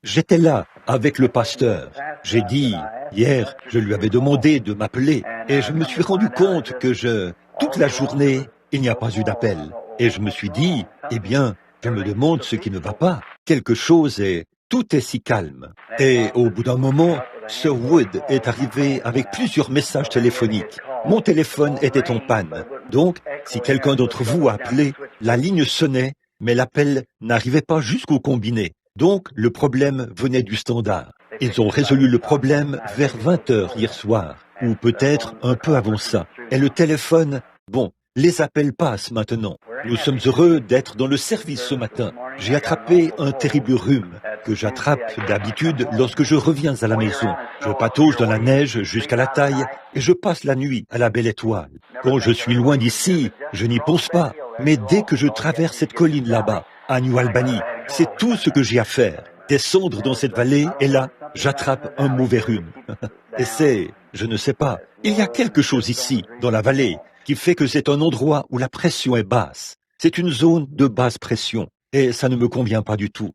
J'étais là, avec le pasteur. J'ai dit, hier, je lui avais demandé de m'appeler, et je me suis rendu compte que toute la journée, il n'y a pas eu d'appel. Et je me suis dit, eh bien, je me demande ce qui ne va pas. Tout est si calme. Et au bout d'un moment, Sir Wood est arrivé avec plusieurs messages téléphoniques. Mon téléphone était en panne. Donc, si quelqu'un d'entre vous a appelé, la ligne sonnait, mais l'appel n'arrivait pas jusqu'au combiné. Donc, le problème venait du standard. Ils ont résolu le problème vers 20 heures hier soir, ou peut-être un peu avant ça. Et le téléphone, bon, les appels passent maintenant. Nous sommes heureux d'être dans le service ce matin. J'ai attrapé un terrible rhume que j'attrape d'habitude lorsque je reviens à la maison. Je patauge dans la neige jusqu'à la taille et je passe la nuit à la Belle Étoile. Quand je suis loin d'ici, je n'y pense pas. Mais dès que je traverse cette colline là-bas, à New Albany, c'est tout ce que j'ai à faire. Descendre dans cette vallée et là, j'attrape un mauvais rhume. Et je ne sais pas, il y a quelque chose ici, dans la vallée, qui fait que c'est un endroit où la pression est basse. C'est une zone de basse pression, et ça ne me convient pas du tout.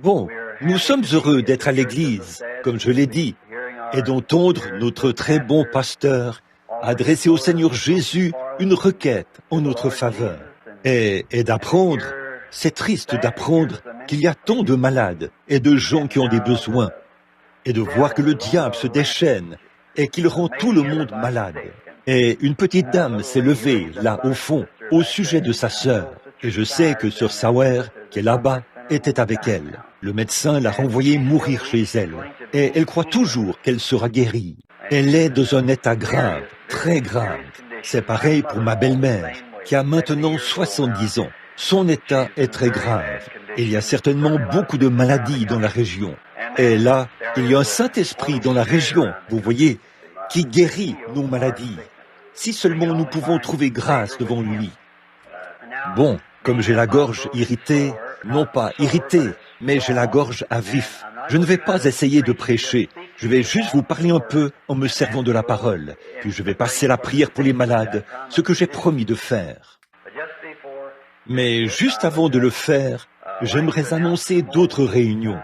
Bon, nous sommes heureux d'être à l'église, comme je l'ai dit, et d'entendre notre très bon pasteur adresser au Seigneur Jésus une requête en notre faveur. Et d'apprendre, c'est triste d'apprendre qu'il y a tant de malades et de gens qui ont des besoins, et de voir que le diable se déchaîne et qu'il rend tout le monde malade. Et une petite dame s'est levée, là, au fond, au sujet de sa sœur. Et je sais que Sir Sauer, qui est là-bas, était avec elle. Le médecin l'a renvoyée mourir chez elle. Et elle croit toujours qu'elle sera guérie. Elle est dans un état grave, très grave. C'est pareil pour ma belle-mère, qui a maintenant 70 ans. Son état est très grave. Il y a certainement beaucoup de maladies dans la région. Et là, il y a un Saint-Esprit dans la région, vous voyez, qui guérit nos maladies. Si seulement nous pouvons trouver grâce devant lui. Bon, comme j'ai la gorge irritée, non pas irritée, mais j'ai la gorge à vif. Je ne vais pas essayer de prêcher. Je vais juste vous parler un peu en me servant de la parole. Puis je vais passer la prière pour les malades, ce que j'ai promis de faire. Mais juste avant de le faire, j'aimerais annoncer d'autres réunions.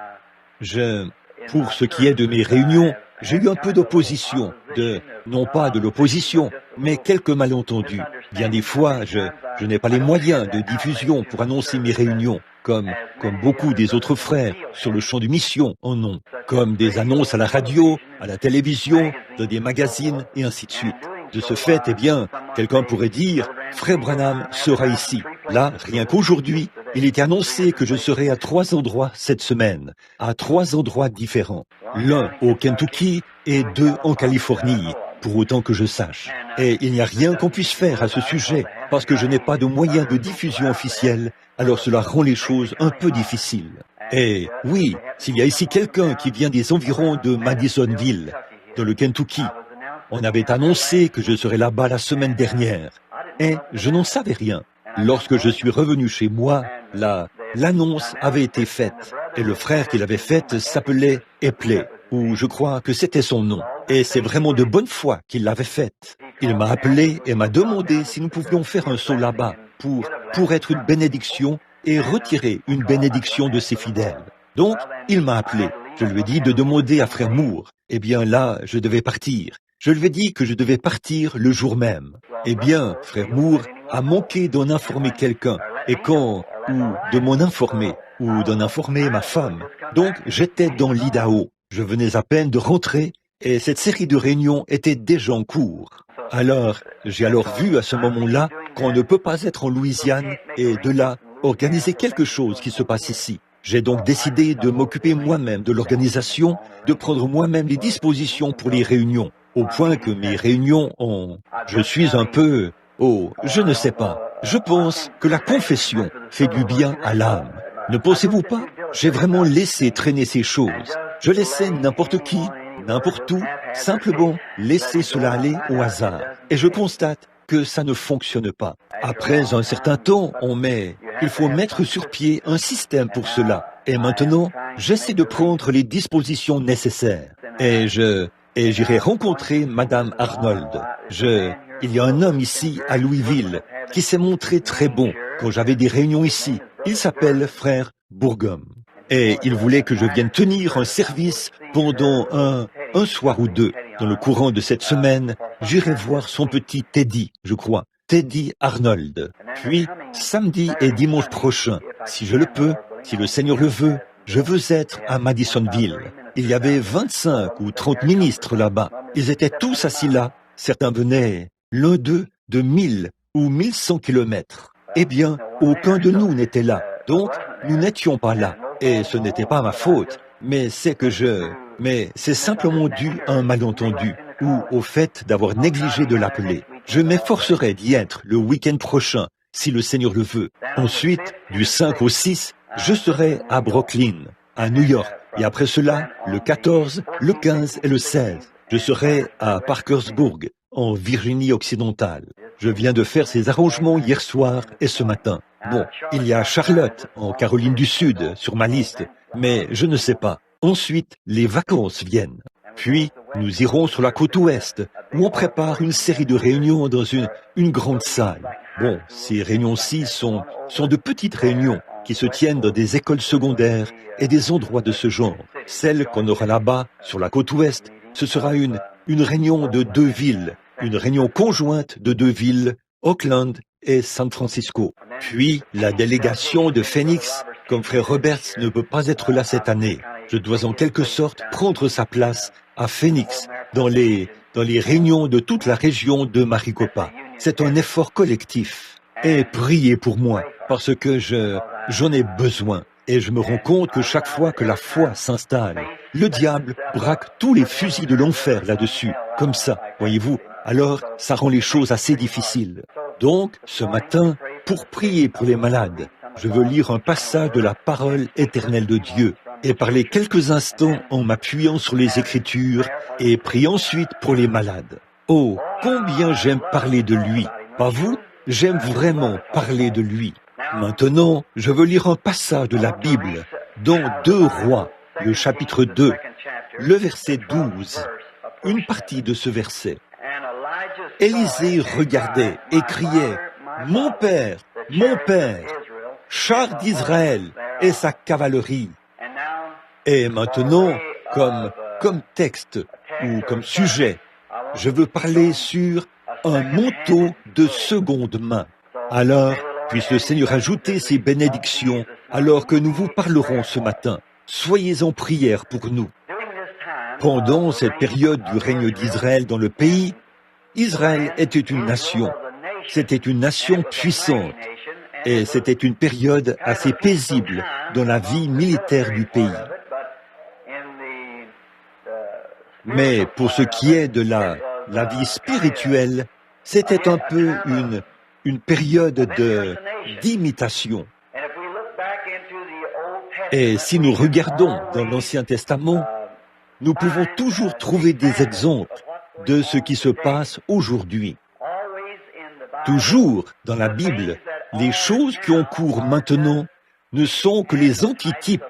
Pour ce qui est de mes réunions, j'ai eu un peu d'opposition, non pas de l'opposition, mais quelques malentendus. Bien des fois, je n'ai pas les moyens de diffusion pour annoncer mes réunions, comme beaucoup des autres frères sur le champ de mission en ont, comme des annonces à la radio, à la télévision, dans des magazines et ainsi de suite. De ce fait, eh bien, quelqu'un pourrait dire, Frère Branham sera ici. Là, rien qu'aujourd'hui, il était annoncé que je serai à 3 endroits cette semaine, à 3 endroits différents. L'un au Kentucky et 2 en Californie, pour autant que je sache. Et il n'y a rien qu'on puisse faire à ce sujet, parce que je n'ai pas de moyens de diffusion officiels, alors cela rend les choses un peu difficiles. Et oui, s'il y a ici quelqu'un qui vient des environs de Madisonville, dans le Kentucky, on avait annoncé que je serais là-bas la semaine dernière, et je n'en savais rien. Lorsque je suis revenu chez moi, l'annonce avait été faite, et le frère qui l'avait faite s'appelait Epley, ou je crois que c'était son nom. Et c'est vraiment de bonne foi qu'il l'avait faite. Il m'a appelé et m'a demandé si nous pouvions faire un saut là-bas pour être une bénédiction et retirer une bénédiction de ses fidèles. Donc, il m'a appelé. Je lui ai dit de demander à frère Moore. Eh bien là, je devais partir. Je lui ai dit que je devais partir le jour même. Eh bien, frère Moore a manqué d'en informer quelqu'un, ou de m'en informer, ou d'en informer ma femme. Donc, j'étais dans l'Idaho. Je venais à peine de rentrer, et cette série de réunions était déjà en cours. J'ai vu à ce moment-là qu'on ne peut pas être en Louisiane, et de là, organiser quelque chose qui se passe ici. J'ai donc décidé de m'occuper moi-même de l'organisation, de prendre moi-même les dispositions pour les réunions, au point que mes réunions je suis un peu... je ne sais pas. Je pense que la confession fait du bien à l'âme. Ne pensez-vous pas? J'ai vraiment laissé traîner ces choses. Je laissais n'importe qui, n'importe où, simplement laisser cela aller au hasard. Et je constate que ça ne fonctionne pas. Après un certain temps, il faut mettre sur pied un système pour cela. Et maintenant, j'essaie de prendre les dispositions nécessaires. Et j'irai rencontrer Madame Arnold. Il y a un homme ici, à Louisville, qui s'est montré très bon quand j'avais des réunions ici. Il s'appelle frère Bourgum. Et il voulait que je vienne tenir un service pendant un soir ou deux. Dans le courant de cette semaine, j'irai voir son petit Teddy, je crois, Teddy Arnold. Puis, samedi et dimanche prochain, si je le peux, si le Seigneur le veut, je veux être à Madisonville. Il y avait 25 ou 30 ministres là-bas. Ils étaient tous assis là. Certains venaient, l'un d'eux, de 1000 ou 1100 kilomètres. Eh bien, aucun de nous n'était là. Donc, nous n'étions pas là. Et ce n'était pas ma faute. Mais c'est simplement dû à un malentendu ou au fait d'avoir négligé de l'appeler. Je m'efforcerai d'y être le week-end prochain, si le Seigneur le veut. Ensuite, du 5 au 6, je serai à Brooklyn, à New York. Et après cela, le 14, le 15 et le 16, je serai à Parkersburg, en Virginie occidentale. Je viens de faire ces arrangements hier soir et ce matin. Bon, il y a Charlotte, en Caroline du Sud, sur ma liste, mais je ne sais pas. Ensuite, les vacances viennent. Puis, nous irons sur la côte ouest, où on prépare une série de réunions dans une grande salle. Bon, ces réunions-ci sont de petites réunions qui se tiennent dans des écoles secondaires et des endroits de ce genre. Celle qu'on aura là-bas, sur la côte ouest, ce sera une réunion de 2 villes, une réunion conjointe de 2 villes, Oakland et San Francisco. Puis, la délégation de Phoenix, comme frère Roberts ne peut pas être là cette année. Je dois en quelque sorte prendre sa place à Phoenix, dans les réunions de toute la région de Maricopa. C'est un effort collectif. Et priez pour moi, parce que j'en ai besoin. Et je me rends compte que chaque fois que la foi s'installe, le diable braque tous les fusils de l'enfer là-dessus, comme ça, voyez-vous. Alors, ça rend les choses assez difficiles. Donc, ce matin, pour prier pour les malades, je veux lire un passage de la parole éternelle de Dieu et parler quelques instants en m'appuyant sur les Écritures et prier ensuite pour les malades. Oh, combien j'aime parler de lui. Pas vous? J'aime vraiment parler de lui. Maintenant, je veux lire un passage de la Bible, dans 2 Rois, le chapitre 2, le verset 12, une partie de ce verset. Élisée regardait et criait, « Mon père, char d'Israël et sa cavalerie. » Et maintenant, comme texte ou comme sujet, je veux parler sur un manteau de seconde main. Alors, puisse le Seigneur ajouter ses bénédictions alors que nous vous parlerons ce matin. Soyez en prière pour nous. Pendant cette période du règne d'Israël dans le pays, Israël était une nation. C'était une nation puissante. Et c'était une période assez paisible dans la vie militaire du pays. Mais pour ce qui est de la vie spirituelle, c'était un peu une période d'imitation. Et si nous regardons dans l'Ancien Testament, nous pouvons toujours trouver des exemples de ce qui se passe aujourd'hui. Toujours dans la Bible, les choses qui ont cours maintenant ne sont que les antitypes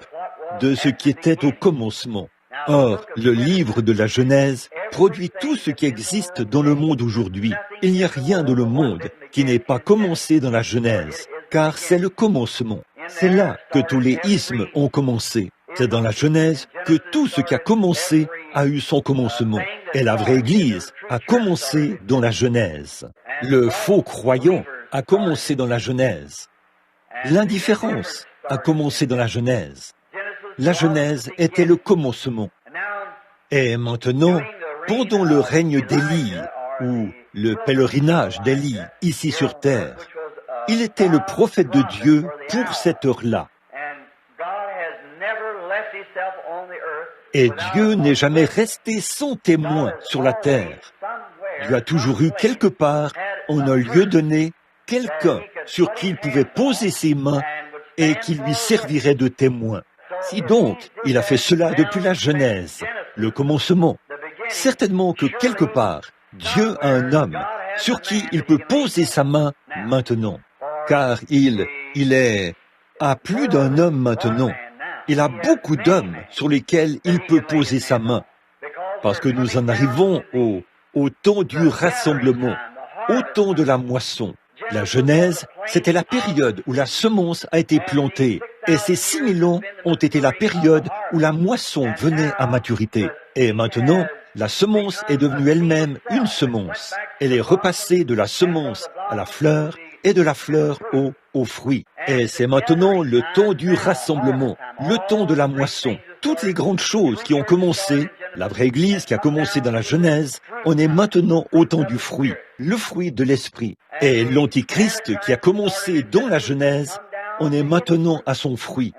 de ce qui était au commencement. Or, le livre de la Genèse produit tout ce qui existe dans le monde aujourd'hui. Il n'y a rien dans le monde qui n'ait pas commencé dans la Genèse, car c'est le commencement. C'est là que tous les ismes ont commencé. C'est dans la Genèse que tout ce qui a commencé a eu son commencement. Et la vraie Église a commencé dans la Genèse. Le faux croyant a commencé dans la Genèse. L'indifférence a commencé dans la Genèse. La Genèse était le commencement. Et maintenant, pendant le règne d'Élie, ou le pèlerinage d'Élie ici sur terre, il était le prophète de Dieu pour cette heure-là. Et Dieu n'est jamais resté sans témoin sur la terre. Dieu a toujours eu quelque part, en un lieu donné, quelqu'un sur qui il pouvait poser ses mains et qui lui servirait de témoin. Si donc il a fait cela depuis la Genèse, le commencement, certainement que quelque part, Dieu a un homme sur qui il peut poser sa main maintenant. Car il a plus d'un homme maintenant. Il a beaucoup d'hommes sur lesquels il peut poser sa main. Parce que nous en arrivons au temps du rassemblement, au temps de la moisson. La Genèse, c'était la période où la semence a été plantée, et ces 6000 ans ont été la période où la moisson venait à maturité. Et maintenant, la semence est devenue elle-même une semence. Elle est repassée de la semence à la fleur, et de la fleur au fruit. Et c'est maintenant le temps du rassemblement, le temps de la moisson. Toutes les grandes choses qui ont commencé, la vraie Église qui a commencé dans la Genèse, on est maintenant au temps du fruit, le fruit de l'Esprit. Et l'Antichrist qui a commencé dans la Genèse, on est maintenant à son fruit.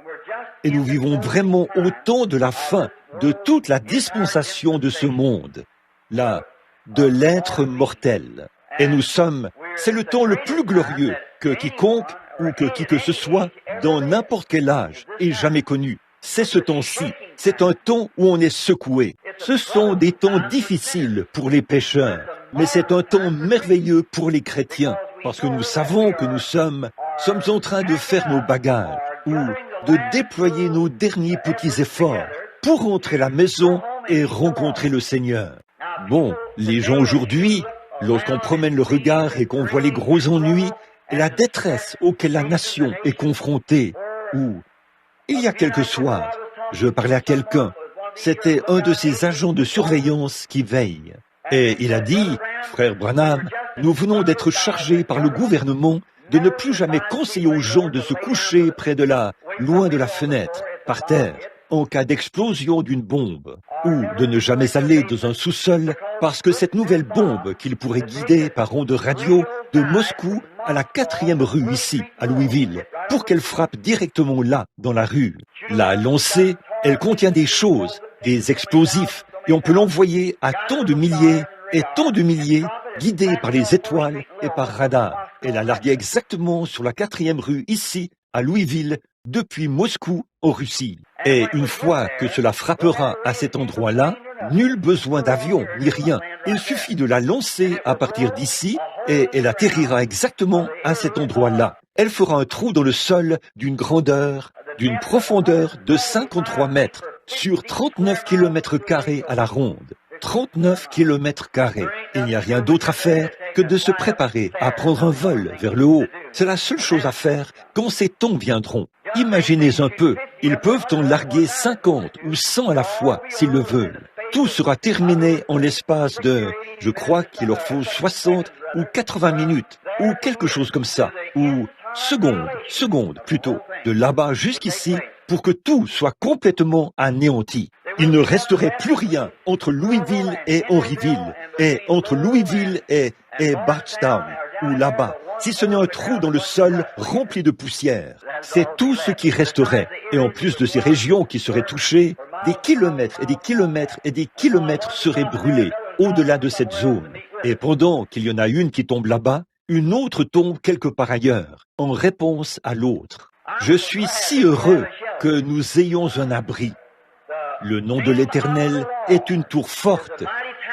Et nous vivons vraiment au temps de la fin de toute la dispensation de ce monde, là, de l'être mortel. Et nous sommes, c'est le temps le plus glorieux que quiconque ou que qui que ce soit dans n'importe quel âge ait jamais connu. C'est ce temps-ci, c'est un temps où on est secoué. Ce sont des temps difficiles pour les pécheurs, mais c'est un temps merveilleux pour les chrétiens, parce que nous savons que nous sommes en train de faire nos bagages, ou de déployer nos derniers petits efforts pour rentrer à la maison et rencontrer le Seigneur. Bon, les gens aujourd'hui, lorsqu'on promène le regard et qu'on voit les gros ennuis et la détresse auquel la nation est confrontée, ou il y a quelques soirs, je parlais à quelqu'un, c'était un de ces agents de surveillance qui veille. Et il a dit, frère Branham, nous venons d'être chargés par le gouvernement de ne plus jamais conseiller aux gens de se coucher loin de la fenêtre, par terre, en cas d'explosion d'une bombe, ou de ne jamais aller dans un sous-sol parce que cette nouvelle bombe qu'il pourrait guider par ondes radio de Moscou à la 4e rue ici, à Louisville, pour qu'elle frappe directement là, dans la rue. La lancée, elle contient des choses, des explosifs, et on peut l'envoyer à tant de milliers et tant de milliers, guidés par les étoiles et par radar. Elle a largué exactement sur la 4e rue ici, à Louisville, depuis Moscou en Russie. Et une fois que cela frappera à cet endroit-là, nul besoin d'avion ni rien. Il suffit de la lancer à partir d'ici et elle atterrira exactement à cet endroit-là. Elle fera un trou dans le sol d'une profondeur de 53 mètres sur 39 km² à la ronde. 39 km². Il n'y a rien d'autre à faire que de se préparer à prendre un vol vers le haut. C'est la seule chose à faire quand ces temps viendront. Imaginez un peu, ils peuvent en larguer 50 ou 100 à la fois s'ils le veulent. Tout sera terminé en l'espace de, je crois qu'il leur faut 60 ou 80 minutes, ou quelque chose comme ça, ou secondes plutôt, de là-bas jusqu'ici, pour que tout soit complètement anéanti. Il ne resterait plus rien entre Louisville et Henryville, et entre Louisville et Bardstown, ou là-bas, si ce n'est un trou dans le sol rempli de poussière. C'est tout ce qui resterait. Et en plus de ces régions qui seraient touchées, des kilomètres et des kilomètres et des kilomètres seraient brûlés au-delà de cette zone. Et pendant qu'il y en a une qui tombe là-bas, une autre tombe quelque part ailleurs, en réponse à l'autre. Je suis si heureux que nous ayons un abri. Le nom de l'Éternel est une tour forte.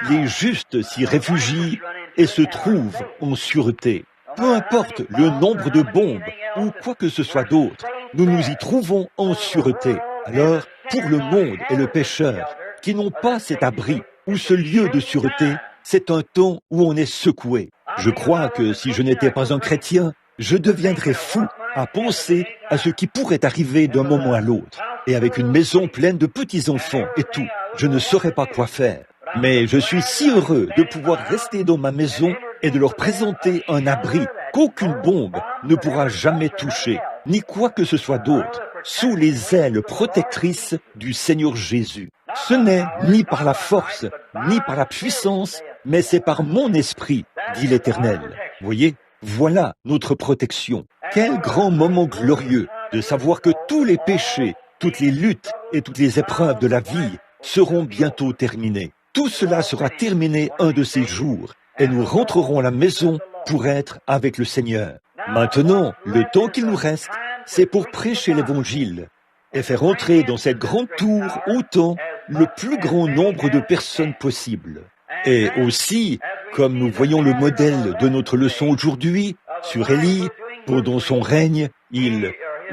Les justes s'y réfugient et se trouvent en sûreté. Peu importe le nombre de bombes ou quoi que ce soit d'autre, nous nous y trouvons en sûreté. Alors, pour le monde et le pécheur, qui n'ont pas cet abri ou ce lieu de sûreté, c'est un temps où on est secoué. Je crois que si je n'étais pas un chrétien, je deviendrais fou à penser à ce qui pourrait arriver d'un moment à l'autre. Et avec une maison pleine de petits-enfants et tout, je ne saurais pas quoi faire. Mais je suis si heureux de pouvoir rester dans ma maison et de leur présenter un abri qu'aucune bombe ne pourra jamais toucher, ni quoi que ce soit d'autre, sous les ailes protectrices du Seigneur Jésus. Ce n'est ni par la force, ni par la puissance, mais c'est par mon esprit, dit l'Éternel. Voyez, voilà notre protection. Quel grand moment glorieux de savoir que tous les péchés, toutes les luttes et toutes les épreuves de la vie seront bientôt terminées. Tout cela sera terminé un de ces jours et nous rentrerons à la maison pour être avec le Seigneur. Maintenant, le temps qu'il nous reste, c'est pour prêcher l'Évangile et faire entrer dans cette grande tour autant le plus grand nombre de personnes possible. Et aussi, comme nous voyons le modèle de notre leçon aujourd'hui, sur Élie, pendant son règne,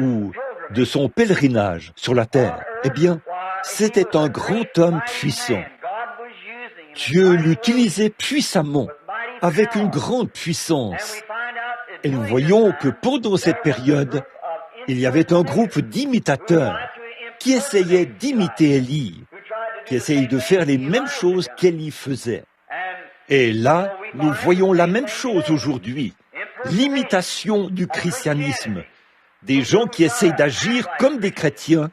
ou de son pèlerinage sur la terre, eh bien, c'était un grand homme puissant. Dieu l'utilisait puissamment, avec une grande puissance. Et nous voyons que pendant cette période, il y avait un groupe d'imitateurs qui essayaient d'imiter Élie, qui essayaient de faire les mêmes choses qu'Élie faisait. Et là, nous voyons la même chose aujourd'hui, l'imitation du christianisme. Des gens qui essayent d'agir comme des chrétiens,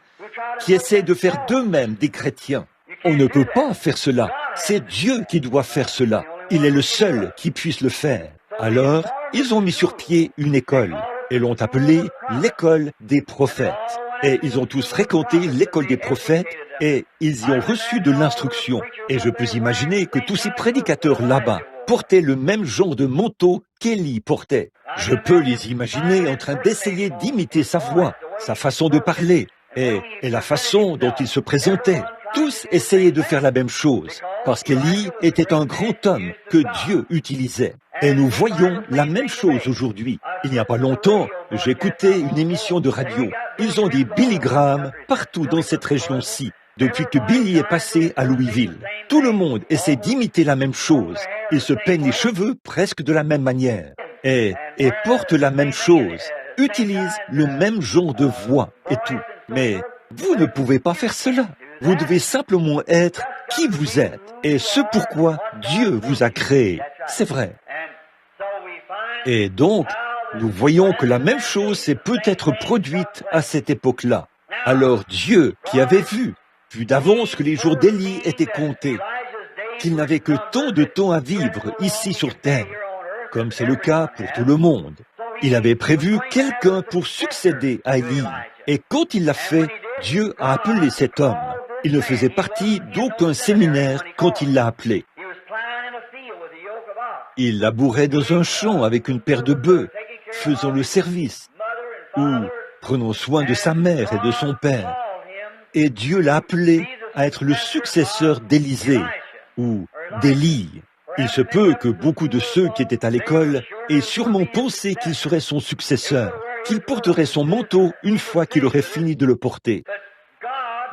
qui essayent de faire d'eux-mêmes des chrétiens. On ne peut pas faire cela. C'est Dieu qui doit faire cela. Il est le seul qui puisse le faire. Alors, ils ont mis sur pied une école et l'ont appelée l'école des prophètes. Et ils ont tous fréquenté l'école des prophètes et ils y ont reçu de l'instruction. Et je peux imaginer que tous ces prédicateurs là-bas portaient le même genre de manteau qu'Élie portait. Je peux les imaginer en train d'essayer d'imiter sa voix, sa façon de parler et la façon dont il se présentait. Tous essayaient de faire la même chose, parce qu'Élie était un grand homme que Dieu utilisait. Et nous voyons la même chose aujourd'hui. Il n'y a pas longtemps, j'écoutais une émission de radio. Ils ont des Billy Graham partout dans cette région-ci, depuis que Billy est passé à Louisville. Tout le monde essaie d'imiter la même chose. Ils se peignent les cheveux presque de la même manière. Et portent la même chose, utilisent le même genre de voix et tout. Mais vous ne pouvez pas faire cela. Vous devez simplement être qui vous êtes et ce pourquoi Dieu vous a créé. C'est vrai. Et donc, nous voyons que la même chose s'est peut-être produite à cette époque-là. Alors Dieu, qui avait vu d'avance que les jours d'Élie étaient comptés, qu'il n'avait que tant de temps à vivre ici sur terre, comme c'est le cas pour tout le monde. Il avait prévu quelqu'un pour succéder à Élie. Et quand il l'a fait, Dieu a appelé cet homme. Il ne faisait partie d'aucun séminaire quand il l'a appelé. Il labourait dans un champ avec une paire de bœufs, faisant le service, ou prenant soin de sa mère et de son père. Et Dieu l'a appelé à être le successeur d'Élisée, ou d'Élie. Il se peut que beaucoup de ceux qui étaient à l'école aient sûrement pensé qu'il serait son successeur, qu'il porterait son manteau une fois qu'il aurait fini de le porter.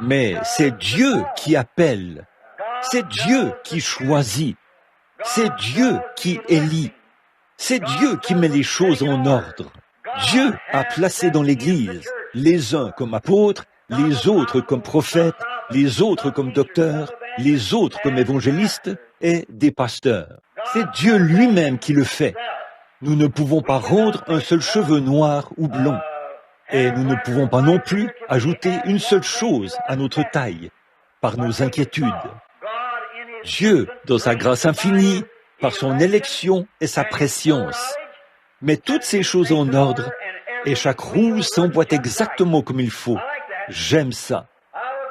Mais c'est Dieu qui appelle, c'est Dieu qui choisit, c'est Dieu qui élit, c'est Dieu qui met les choses en ordre. Dieu a placé dans l'Église les uns comme apôtres, les autres comme prophètes, les autres comme docteurs, les autres comme évangélistes et des pasteurs. C'est Dieu lui-même qui le fait. Nous ne pouvons pas rendre un seul cheveu noir ou blond. Et nous ne pouvons pas non plus ajouter une seule chose à notre taille, par nos inquiétudes. Dieu, dans sa grâce infinie, par son élection et sa préscience, met toutes ces choses en ordre, et chaque roue s'emboîte exactement comme il faut. J'aime ça.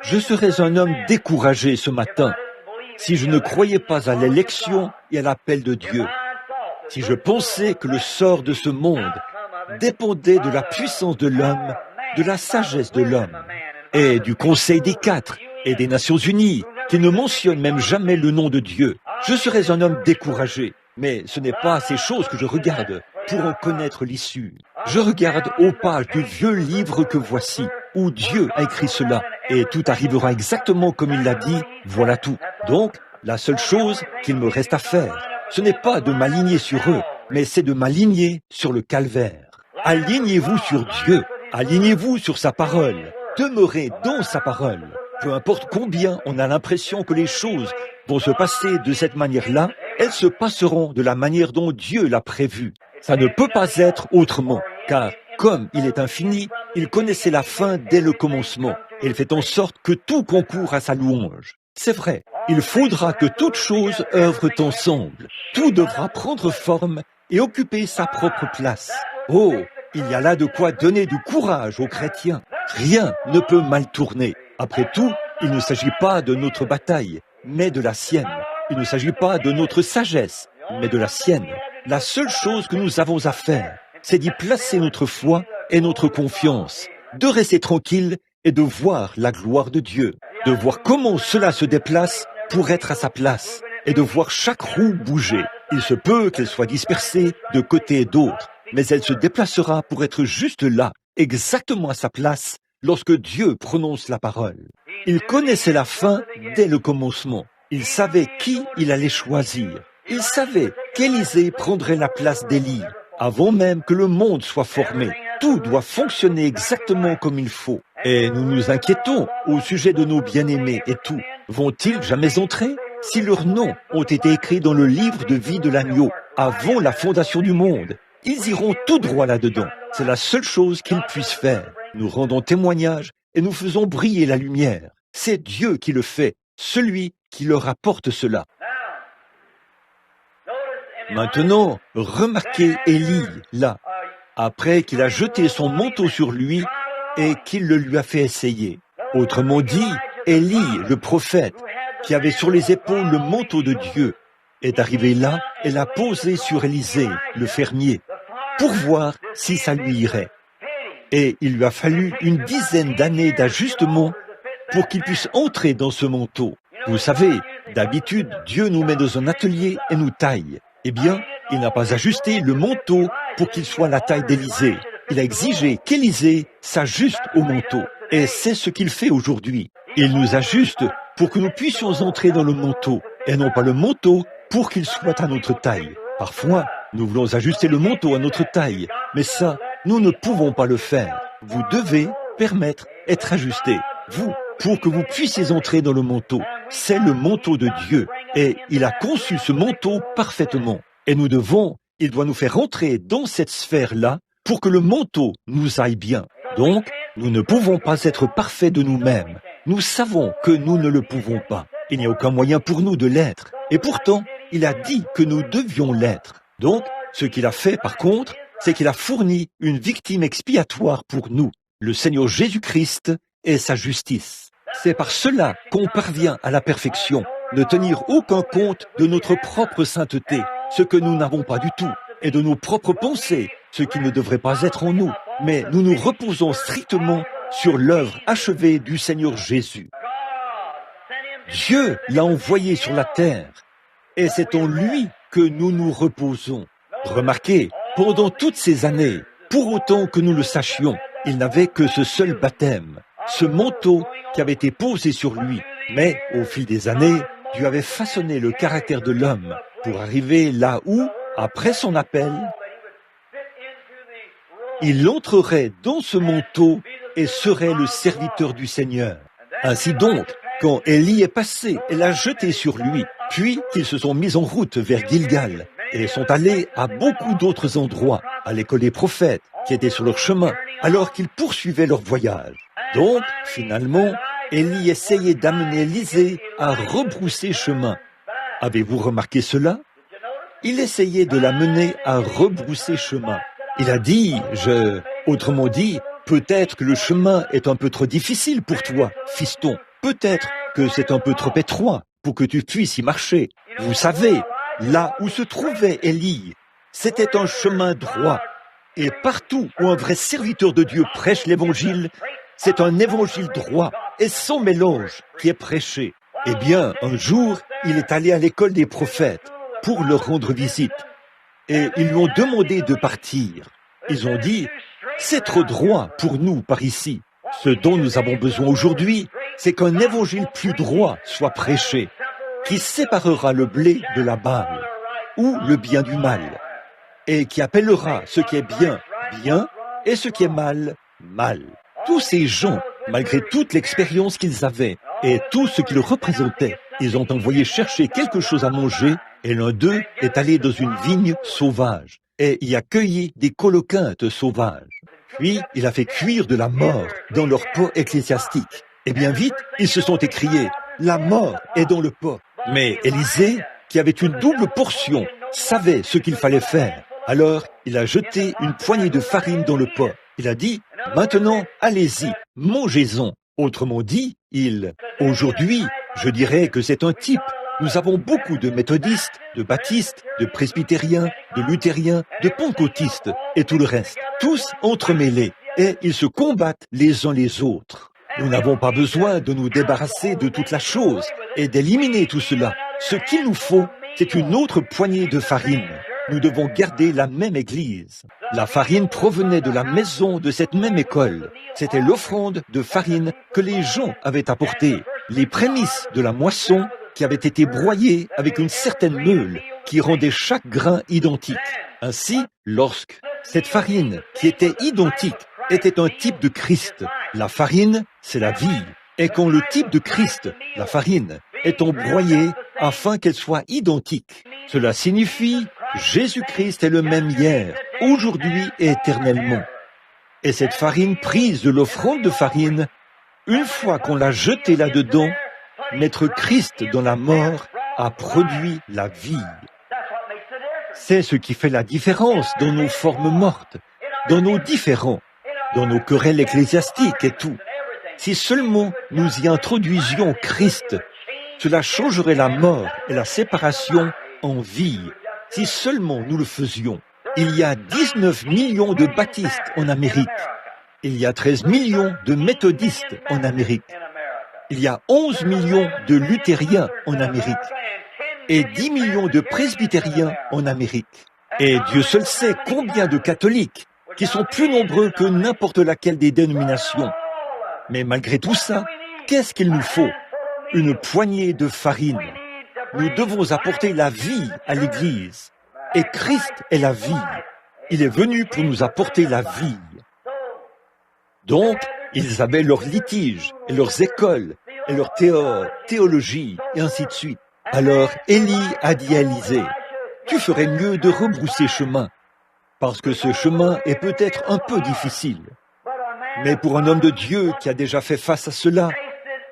Je serais un homme découragé ce matin si je ne croyais pas à l'élection et à l'appel de Dieu. Si je pensais que le sort de ce monde dépendait de la puissance de l'homme, de la sagesse de l'homme, et du Conseil des Quatre et des Nations Unies, qui ne mentionnent même jamais le nom de Dieu, je serais un homme découragé. Mais ce n'est pas ces choses que je regarde pour en connaître l'issue. Je regarde aux pages du vieux livre que voici, où Dieu a écrit cela, et tout arrivera exactement comme il l'a dit, voilà tout. Donc, la seule chose qu'il me reste à faire, ce n'est pas de m'aligner sur eux, mais c'est de m'aligner sur le calvaire. Alignez-vous sur Dieu, alignez-vous sur sa parole, demeurez dans sa parole. Peu importe combien on a l'impression que les choses vont se passer de cette manière-là, elles se passeront de la manière dont Dieu l'a prévu. Ça ne peut pas être autrement, car comme il est infini, il connaissait la fin dès le commencement, et il fait en sorte que tout concourt à sa louange. C'est vrai, il faudra que toutes choses œuvrent ensemble, tout devra prendre forme et occuper sa propre place. Oh, il y a là de quoi donner du courage aux chrétiens. Rien ne peut mal tourner. Après tout, il ne s'agit pas de notre bataille, mais de la sienne. Il ne s'agit pas de notre sagesse, mais de la sienne. La seule chose que nous avons à faire, c'est d'y placer notre foi et notre confiance, de rester tranquille et de voir la gloire de Dieu, de voir comment cela se déplace pour être à sa place, et de voir chaque roue bouger. Il se peut qu'elle soit dispersée de côté et d'autre, mais elle se déplacera pour être juste là, exactement à sa place, lorsque Dieu prononce la parole. Il connaissait la fin dès le commencement. Il savait qui il allait choisir. Il savait qu'Élisée prendrait la place d'Élie. avant même que le monde soit formé. Tout doit fonctionner exactement comme il faut. Et nous nous inquiétons au sujet de nos bien-aimés et tout. Vont-ils jamais entrer? Si leurs noms ont été écrits dans le livre de vie de l'agneau avant la fondation du monde, ils iront tout droit là-dedans. C'est la seule chose qu'ils puissent faire. Nous rendons témoignage et nous faisons briller la lumière. C'est Dieu qui le fait, celui qui leur apporte cela. Maintenant, remarquez Élie, là, après qu'il a jeté son manteau sur lui et qu'il le lui a fait essayer. Autrement dit, Élie, le prophète, qui avait sur les épaules le manteau de Dieu, est arrivé là et l'a posé sur Élisée, le fermier, pour voir si ça lui irait. Et il lui a fallu une dizaine d'années d'ajustement pour qu'il puisse entrer dans ce manteau. Vous savez, d'habitude, Dieu nous met dans un atelier et nous taille. Eh bien, il n'a pas ajusté le manteau pour qu'il soit la taille d'Élisée. Il a exigé qu'Élisée s'ajuste au manteau. Et c'est ce qu'il fait aujourd'hui. Il nous ajuste pour que nous puissions entrer dans le manteau, et non pas le manteau pour qu'il soit à notre taille. Parfois, nous voulons ajuster le manteau à notre taille, mais ça, nous ne pouvons pas le faire. Vous devez permettre d'être ajusté. Vous, pour que vous puissiez entrer dans le manteau. C'est le manteau de Dieu, et il a conçu ce manteau parfaitement. Et il doit nous faire entrer dans cette sphère-là pour que le manteau nous aille bien. Donc, nous ne pouvons pas être parfaits de nous-mêmes. Nous savons que nous ne le pouvons pas. Il n'y a aucun moyen pour nous de l'être. Et pourtant, il a dit que nous devions l'être. Donc, ce qu'il a fait, par contre, c'est qu'il a fourni une victime expiatoire pour nous, le Seigneur Jésus-Christ et sa justice. C'est par cela qu'on parvient à la perfection, ne tenir aucun compte de notre propre sainteté, ce que nous n'avons pas du tout, et de nos propres pensées, ce qui ne devrait pas être en nous, mais nous nous reposons strictement sur l'œuvre achevée du Seigneur Jésus. Dieu l'a envoyé sur la terre, et c'est en lui que nous nous reposons. Remarquez, pendant toutes ces années, pour autant que nous le sachions, il n'avait que ce seul baptême, ce manteau qui avait été posé sur lui. Mais au fil des années, Dieu avait façonné le caractère de l'homme pour arriver là où, après son appel, il entrerait dans ce manteau et serait le serviteur du Seigneur. Ainsi donc, quand Élie est passé et l'a jeté sur lui, puis qu'ils se sont mis en route vers Gilgal et sont allés à beaucoup d'autres endroits, à l'école des prophètes, qui étaient sur leur chemin, alors qu'ils poursuivaient leur voyage. Donc, finalement, Élie essayait d'amener Élisée à rebrousser chemin. Avez-vous remarqué cela? Il essayait de l'amener à rebrousser chemin. Il a dit, autrement dit, peut-être que le chemin est un peu trop difficile pour toi, fiston. Peut-être que c'est un peu trop étroit pour que tu puisses y marcher. Vous savez, là où se trouvait Élie, c'était un chemin droit. Et partout où un vrai serviteur de Dieu prêche l'évangile, c'est un évangile droit et sans mélange qui est prêché. Eh bien, un jour, il est allé à l'école des prophètes pour leur rendre visite. Et ils lui ont demandé de partir. Ils ont dit, c'est trop droit pour nous par ici. Ce dont nous avons besoin aujourd'hui, c'est qu'un évangile plus droit soit prêché, qui séparera le blé de la balle, ou le bien du mal, et qui appellera ce qui est bien, bien, et ce qui est mal, mal. Tous ces gens, malgré toute l'expérience qu'ils avaient et tout ce qu'ils représentaient, ils ont envoyé chercher quelque chose à manger, et l'un d'eux est allé dans une vigne sauvage, et y a cueilli des colocyntes sauvages. Puis, il a fait cuire de la mort dans leur pot ecclésiastique. Et bien vite, ils se sont écriés, la mort est dans le pot. Mais Élisée, qui avait une double portion, savait ce qu'il fallait faire. Alors, il a jeté une poignée de farine dans le pot. Il a dit, maintenant, allez-y, mangez-en. Autrement dit, aujourd'hui, je dirais que c'est un type. Nous avons beaucoup de méthodistes, de baptistes, de presbytériens, de luthériens, de pentecôtistes et tout le reste. Tous entremêlés. Et ils se combattent les uns les autres. Nous n'avons pas besoin de nous débarrasser de toute la chose et d'éliminer tout cela. Ce qu'il nous faut, c'est une autre poignée de farine. Nous devons garder la même église. La farine provenait de la maison de cette même école. C'était l'offrande de farine que les gens avaient apportée. Les prémices de la moisson qui avait été broyée avec une certaine meule qui rendait chaque grain identique. Ainsi, lorsque cette farine, qui était identique, était un type de Christ, la farine, c'est la vie, et quand le type de Christ, la farine, est embroyée afin qu'elle soit identique, cela signifie Jésus-Christ est le même hier, aujourd'hui et éternellement. Et cette farine prise de l'offrande de farine, une fois qu'on l'a jetée là-dedans, mettre Christ dans la mort a produit la vie. C'est ce qui fait la différence dans nos formes mortes, dans nos différends, dans nos querelles ecclésiastiques et tout. Si seulement nous y introduisions Christ, cela changerait la mort et la séparation en vie. Si seulement nous le faisions. Il y a 19 millions de baptistes en Amérique. Il y a 13 millions de méthodistes en Amérique. Il y a 11 millions de luthériens en Amérique. Et 10 millions de presbytériens en Amérique. Et Dieu seul sait combien de catholiques, qui sont plus nombreux que n'importe laquelle des dénominations. Mais malgré tout ça, qu'est-ce qu'il nous faut? Une poignée de farine. Nous devons apporter la vie à l'Église. Et Christ est la vie. Il est venu pour nous apporter la vie. Donc, ils avaient leurs litiges, et leurs écoles, et leur théologie, et ainsi de suite. Alors, Élie a dit à Élisée, « Tu ferais mieux de rebrousser chemin, parce que ce chemin est peut-être un peu difficile. Mais pour un homme de Dieu qui a déjà fait face à cela,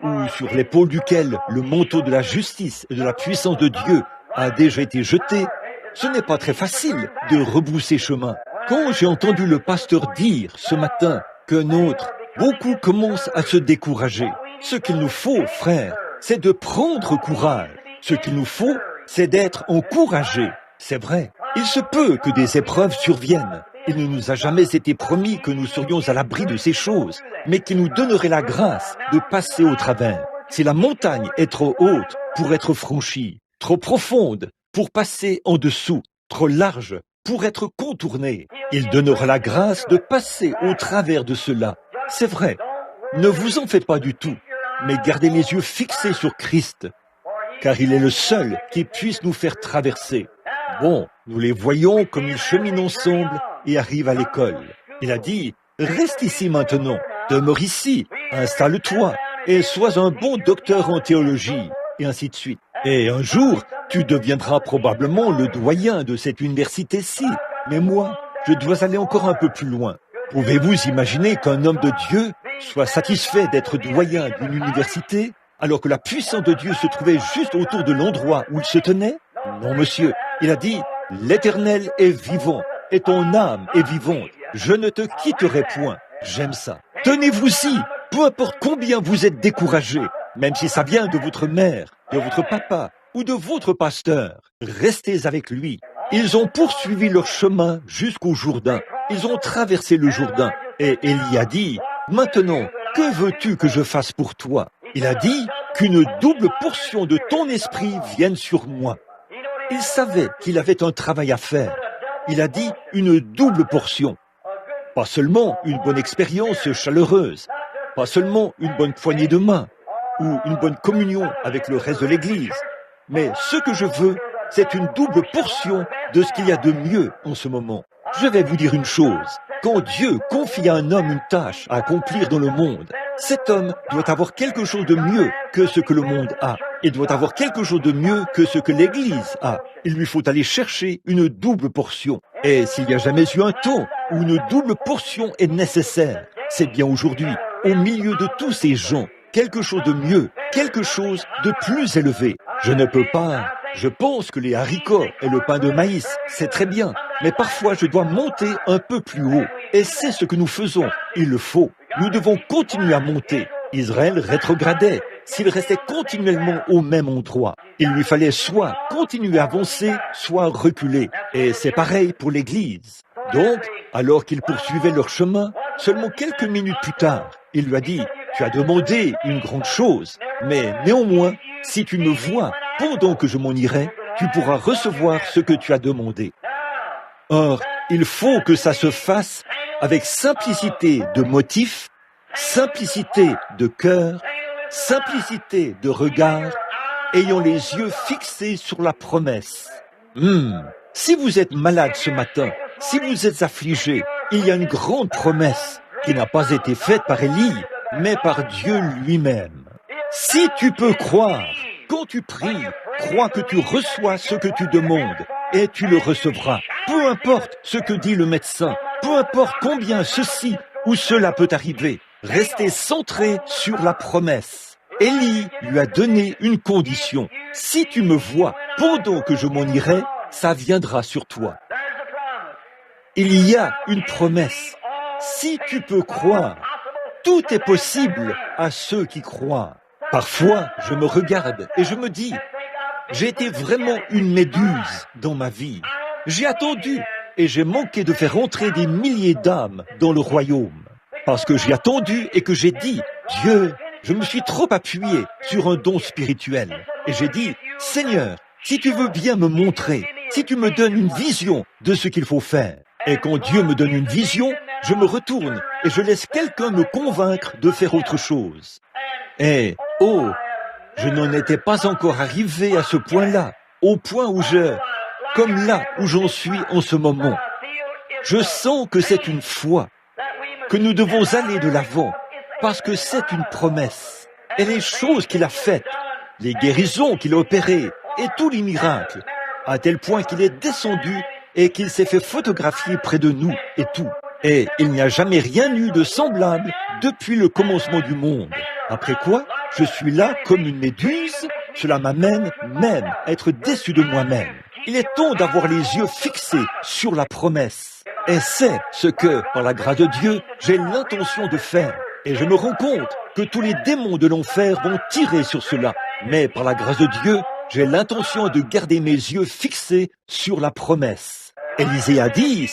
ou sur l'épaule duquel le manteau de la justice et de la puissance de Dieu a déjà été jeté, ce n'est pas très facile de rebrousser chemin. Quand j'ai entendu le pasteur dire ce matin qu'un autre, beaucoup commencent à se décourager. Ce qu'il nous faut, frère, c'est de prendre courage. Ce qu'il nous faut, c'est d'être encouragé. C'est vrai, il se peut que des épreuves surviennent. Il ne nous a jamais été promis que nous serions à l'abri de ces choses, mais qu'il nous donnerait la grâce de passer au travers. Si la montagne est trop haute pour être franchie, trop profonde pour passer en dessous, trop large pour être contournée, il donnera la grâce de passer au travers de cela. C'est vrai, ne vous en faites pas du tout, mais gardez les yeux fixés sur Christ, car il est le seul qui puisse nous faire traverser. Bon, nous les voyons comme ils cheminent ensemble et arrivent à l'école. Il a dit, reste ici maintenant, demeure ici, installe-toi et sois un bon docteur en théologie, et ainsi de suite. Et un jour, tu deviendras probablement le doyen de cette université-ci. Mais moi, je dois aller encore un peu plus loin. Pouvez-vous imaginer qu'un homme de Dieu soit satisfait d'être doyen d'une université alors que la puissance de Dieu se trouvait juste autour de l'endroit où il se tenait? Non, monsieur. Il a dit, l'Éternel est vivant et ton âme est vivante. Je ne te quitterai point. J'aime ça. Tenez-vous-y, peu importe combien vous êtes découragé, même si ça vient de votre mère, de votre papa ou de votre pasteur. Restez avec lui. Ils ont poursuivi leur chemin jusqu'au Jourdain. Ils ont traversé le Jourdain. Et Élie a dit, maintenant, que veux-tu que je fasse pour toi? Il a dit qu'une double portion de ton esprit vienne sur moi. Il savait qu'il avait un travail à faire. Il a dit une double portion. Pas seulement une bonne expérience chaleureuse, pas seulement une bonne poignée de main ou une bonne communion avec le reste de l'Église, mais ce que je veux, c'est une double portion de ce qu'il y a de mieux en ce moment. Je vais vous dire une chose. Quand Dieu confie à un homme une tâche à accomplir dans le monde, cet homme doit avoir quelque chose de mieux que ce que le monde a. Il doit avoir quelque chose de mieux que ce que l'Église a. Il lui faut aller chercher une double portion. Et s'il n'y a jamais eu un temps où une double portion est nécessaire, c'est bien aujourd'hui, au milieu de tous ces gens, quelque chose de mieux, quelque chose de plus élevé. Je ne peux pas... Je pense que les haricots et le pain de maïs, c'est très bien, mais parfois je dois monter un peu plus haut. Et c'est ce que nous faisons. Il le faut. Nous devons continuer à monter. Israël rétrogradait s'il restait continuellement au même endroit. Il lui fallait soit continuer à avancer, soit reculer. Et c'est pareil pour l'Église. Donc, alors qu'ils poursuivaient leur chemin, seulement quelques minutes plus tard, il lui a dit, « Tu as demandé une grande chose, mais néanmoins, si tu me vois pendant que je m'en irai, tu pourras recevoir ce que tu as demandé. » Or, il faut que ça se fasse avec simplicité de motif, simplicité de cœur, simplicité de regard, ayant les yeux fixés sur la promesse. Si vous êtes malade ce matin, si vous êtes affligé, il y a une grande promesse qui n'a pas été faite par Élie, mais par Dieu lui-même. Si tu peux croire, quand tu pries, crois que tu reçois ce que tu demandes et tu le recevras. Peu importe ce que dit le médecin, peu importe combien ceci ou cela peut arriver, restez centré sur la promesse. Élie lui a donné une condition. Si tu me vois pendant que je m'en irai, ça viendra sur toi. Il y a une promesse. Si tu peux croire, tout est possible à ceux qui croient. Parfois, je me regarde et je me dis, j'ai été vraiment une méduse dans ma vie. J'ai attendu et j'ai manqué de faire entrer des milliers d'âmes dans le royaume. Parce que j'ai attendu et que j'ai dit, Dieu, je me suis trop appuyé sur un don spirituel. Et j'ai dit, Seigneur, si tu veux bien me montrer, si tu me donnes une vision de ce qu'il faut faire. Et quand Dieu me donne une vision, je me retourne et je laisse quelqu'un me convaincre de faire autre chose. Et, je n'en étais pas encore arrivé à ce point-là, au point où comme là où j'en suis en ce moment. Je sens que c'est une foi, que nous devons aller de l'avant, parce que c'est une promesse. Et les choses qu'il a faites, les guérisons qu'il a opérées, et tous les miracles, à tel point qu'il est descendu et qu'il s'est fait photographier près de nous et tout. Et il n'y a jamais rien eu de semblable depuis le commencement du monde. Après quoi, je suis là comme une méduse, cela m'amène même à être déçu de moi-même. Il est temps d'avoir les yeux fixés sur la promesse. Et c'est ce que, par la grâce de Dieu, j'ai l'intention de faire. Et je me rends compte que tous les démons de l'enfer vont tirer sur cela. Mais par la grâce de Dieu, j'ai l'intention de garder mes yeux fixés sur la promesse. Élisée a dit,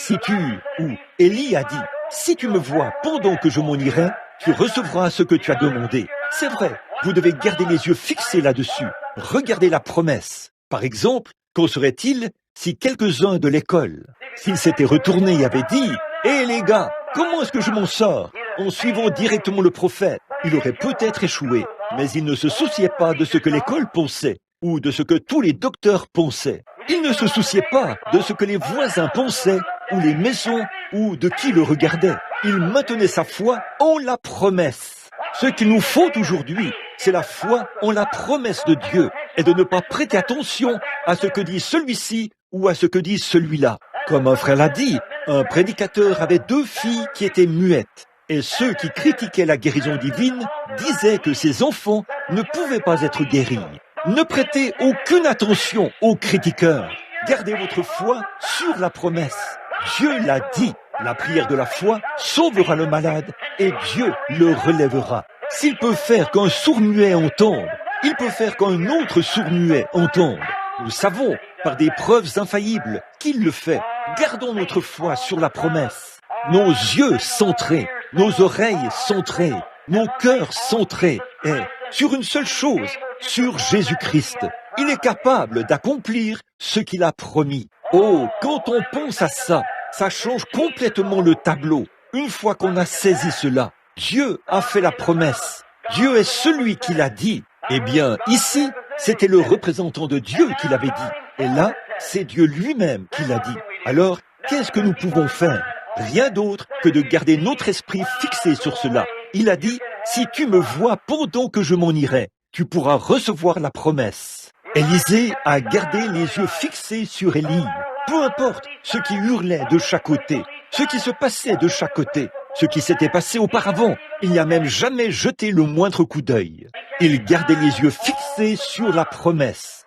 Élie a dit, si tu me vois pendant que je m'en irai, tu recevras ce que tu as demandé. C'est vrai, vous devez garder les yeux fixés là-dessus. Regardez la promesse. Par exemple, qu'en serait-il si quelques-uns de l'école, s'ils s'étaient retournés et avaient dit, hé les gars, comment est-ce que je m'en sors? En suivant directement le prophète, il aurait peut-être échoué, mais il ne se souciait pas de ce que l'école pensait, ou de ce que tous les docteurs pensaient. Il ne se souciait pas de ce que les voisins pensaient, ou les maisons, ou de qui le regardait. Il maintenait sa foi en la promesse. Ce qu'il nous faut aujourd'hui, c'est la foi en la promesse de Dieu, et de ne pas prêter attention à ce que dit celui-ci ou à ce que dit celui-là. Comme un frère l'a dit, un prédicateur avait 2 filles qui étaient muettes, et ceux qui critiquaient la guérison divine disaient que ces enfants ne pouvaient pas être guéris. Ne prêtez aucune attention aux critiqueurs. Gardez votre foi sur la promesse. Dieu l'a dit. La prière de la foi sauvera le malade et Dieu le relèvera. S'il peut faire qu'un sourd-muet entende, il peut faire qu'un autre sourd-muet entende. Nous savons, par des preuves infaillibles, qu'il le fait. Gardons notre foi sur la promesse. Nos yeux centrés, nos oreilles centrées, nos cœurs centrés, et sur une seule chose, sur Jésus-Christ. Il est capable d'accomplir ce qu'il a promis. Quand on pense à ça, ça change complètement le tableau. Une fois qu'on a saisi cela, Dieu a fait la promesse. Dieu est celui qui l'a dit. Eh bien, ici, c'était le représentant de Dieu qui l'avait dit. Et là, c'est Dieu lui-même qui l'a dit. Alors, qu'est-ce que nous pouvons faire? Rien d'autre que de garder notre esprit fixé sur cela. Il a dit, si tu me vois pendant que je m'en irai, tu pourras recevoir la promesse. Élisée a gardé les yeux fixés sur Élie. Peu importe ce qui hurlait de chaque côté, ce qui se passait de chaque côté, ce qui s'était passé auparavant, il n'y a même jamais jeté le moindre coup d'œil. Il gardait les yeux fixés sur la promesse.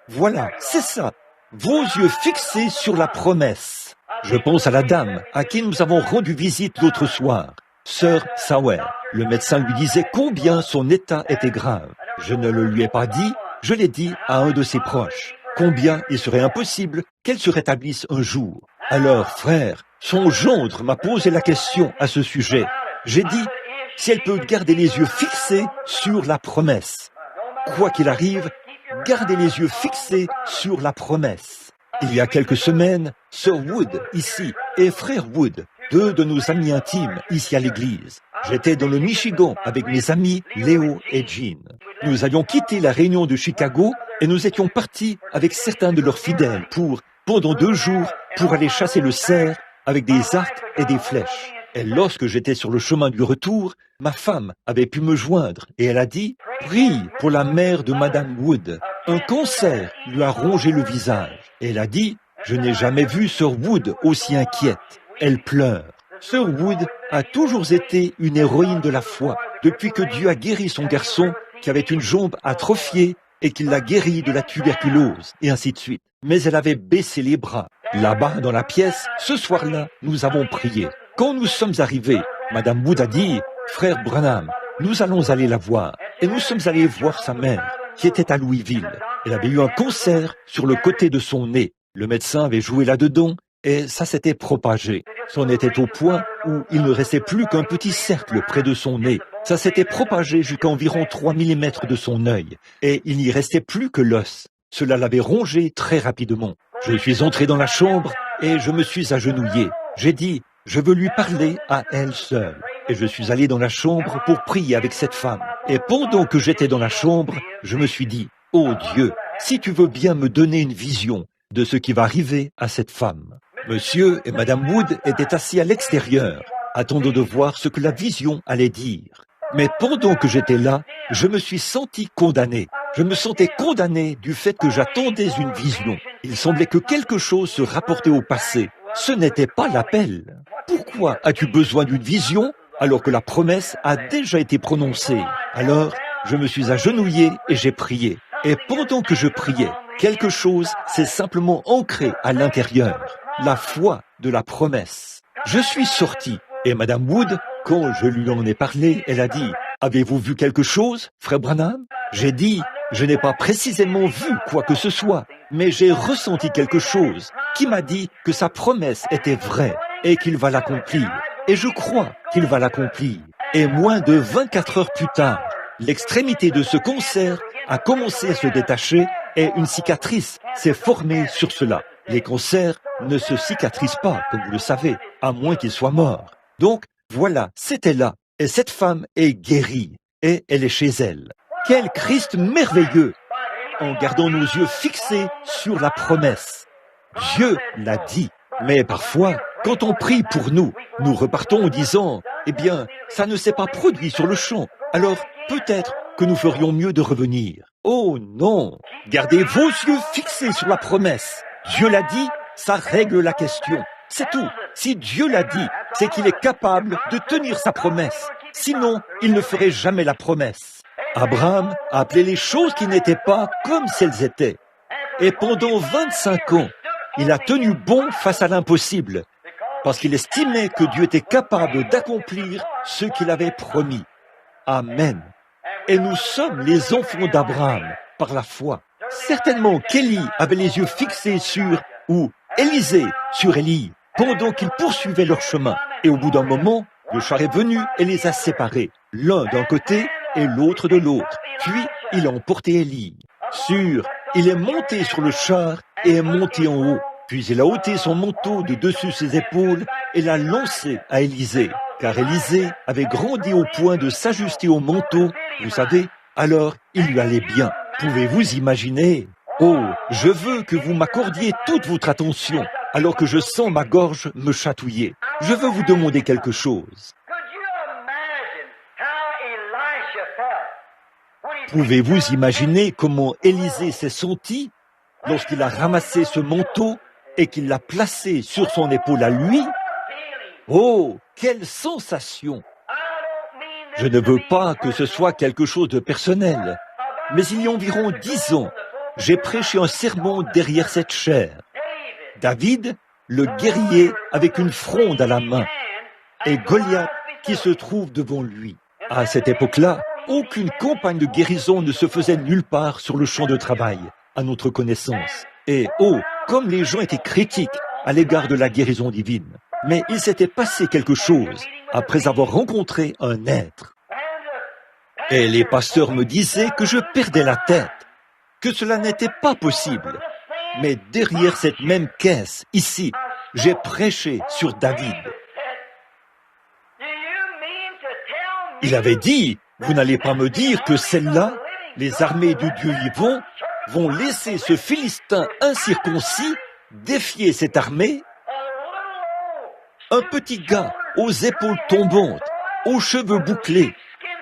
Voilà, c'est ça. Vos yeux fixés sur la promesse. Je pense à la dame à qui nous avons rendu visite l'autre soir, sœur Sauer. Le médecin lui disait combien son état était grave. Je ne le lui ai pas dit, je l'ai dit à un de ses proches. Combien il serait impossible qu'elle se rétablisse un jour. Alors, frère, son gendre m'a posé la question à ce sujet. J'ai dit, si elle peut garder les yeux fixés sur la promesse. Quoi qu'il arrive, gardez les yeux fixés sur la promesse. Il y a quelques semaines, Sœur Wood, ici, et Frère Wood, 2 de nos amis intimes, ici à l'église. J'étais dans le Michigan avec mes amis Léo et Jean. Nous avions quitté la réunion de Chicago et nous étions partis avec certains de leurs fidèles pour pendant 2 jours pour aller chasser le cerf avec des arcs et des flèches. Et lorsque j'étais sur le chemin du retour, ma femme avait pu me joindre et elle a dit « Prie pour la mère de Madame Wood. Un cancer lui a rongé le visage. » Et elle a dit « Je n'ai jamais vu Sir Wood aussi inquiète. Elle pleure. » Sir Wood a toujours été une héroïne de la foi depuis que Dieu a guéri son garçon qui avait une jambe atrophiée et qu'il l'a guéri de la tuberculose, et ainsi de suite. Mais elle avait baissé les bras. Là-bas, dans la pièce, ce soir-là, nous avons prié. Quand nous sommes arrivés, Madame Wood a dit « Frère Branham, nous allons aller la voir. » Et nous sommes allés voir sa mère, qui était à Louisville. Elle avait eu un cancer sur le côté de son nez. Le médecin avait joué là-dedans et ça s'était propagé. C'en était au point où il ne restait plus qu'un petit cercle près de son nez. Ça s'était propagé jusqu'à environ 3 mm de son œil et il n'y restait plus que l'os. Cela l'avait rongé très rapidement. Je suis entré dans la chambre et je me suis agenouillé. J'ai dit « Je veux lui parler à elle seule ». Et je suis allé dans la chambre pour prier avec cette femme. Et pendant que j'étais dans la chambre, je me suis dit « Oh Dieu, si tu veux bien me donner une vision de ce qui va arriver à cette femme. » Monsieur et Madame Wood étaient assis à l'extérieur, attendant de voir ce que la vision allait dire. Mais pendant que j'étais là, je me suis senti condamné. Je me sentais condamné du fait que j'attendais une vision. Il semblait que quelque chose se rapportait au passé. Ce n'était pas l'appel. Pourquoi as-tu besoin d'une vision alors que la promesse a déjà été prononcée? Alors, je me suis agenouillé et j'ai prié. Et pendant que je priais, quelque chose s'est simplement ancré à l'intérieur. La foi de la promesse. Je suis sorti et Madame Wood, quand je lui en ai parlé, elle a dit « Avez-vous vu quelque chose, frère Branham ?» J'ai dit « Je n'ai pas précisément vu quoi que ce soit, mais j'ai ressenti quelque chose qui m'a dit que sa promesse était vraie et qu'il va l'accomplir. Et je crois qu'il va l'accomplir. » Et moins de 24 heures plus tard, l'extrémité de ce cancer a commencé à se détacher et une cicatrice s'est formée sur cela. Les cancers ne se cicatrisent pas, comme vous le savez, à moins qu'ils soient morts. Donc, voilà, c'était là. Et cette femme est guérie. Et elle est chez elle. Quel Christ merveilleux! En gardant nos yeux fixés sur la promesse. Dieu l'a dit. Mais parfois, quand on prie pour nous, nous repartons en disant « Eh bien, ça ne s'est pas produit sur le champ. Alors, peut-être que nous ferions mieux de revenir. » Oh non! Gardez vos yeux fixés sur la promesse. Dieu l'a dit, ça règle la question. C'est tout. Si Dieu l'a dit, c'est qu'il est capable de tenir sa promesse. Sinon, il ne ferait jamais la promesse. Abraham a appelé les choses qui n'étaient pas comme si elles étaient. Et pendant 25 ans, il a tenu bon face à l'impossible, parce qu'il estimait que Dieu était capable d'accomplir ce qu'il avait promis. Amen. Et nous sommes les enfants d'Abraham par la foi. Certainement qu'Élie avait les yeux fixés sur, ou Élisée sur Élie, pendant qu'ils poursuivaient leur chemin. Et au bout d'un moment, le char est venu et les a séparés, l'un d'un côté et l'autre de l'autre. Puis, il a emporté Élie. Il est monté sur le char et est monté en haut. Puis il a ôté son manteau de dessus ses épaules et l'a lancé à Élisée. Car Élisée avait grandi au point de s'ajuster au manteau, vous savez, alors il lui allait bien. Pouvez-vous imaginer? Oh, je veux que vous m'accordiez toute votre attention, alors que je sens ma gorge me chatouiller. Je veux vous demander quelque chose. Pouvez-vous imaginer comment Élisée s'est senti lorsqu'il a ramassé ce manteau et qu'il l'a placé sur son épaule à lui? Oh, quelle sensation! Je ne veux pas que ce soit quelque chose de personnel, mais il y a environ 10 ans, j'ai prêché un sermon derrière cette chaire. David, le guerrier avec une fronde à la main, et Goliath qui se trouve devant lui. À cette époque-là, aucune campagne de guérison ne se faisait nulle part sur le champ de travail, à notre connaissance. Et oh, comme les gens étaient critiques à l'égard de la guérison divine. Mais il s'était passé quelque chose après avoir rencontré un être. Et les pasteurs me disaient que je perdais la tête, que cela n'était pas possible. Mais derrière cette même caisse, ici, j'ai prêché sur David. Il avait dit, vous n'allez pas me dire que celles-là, les armées du Dieu vivant, vont laisser ce Philistin incirconcis défier cette armée, un petit gars aux épaules tombantes, aux cheveux bouclés,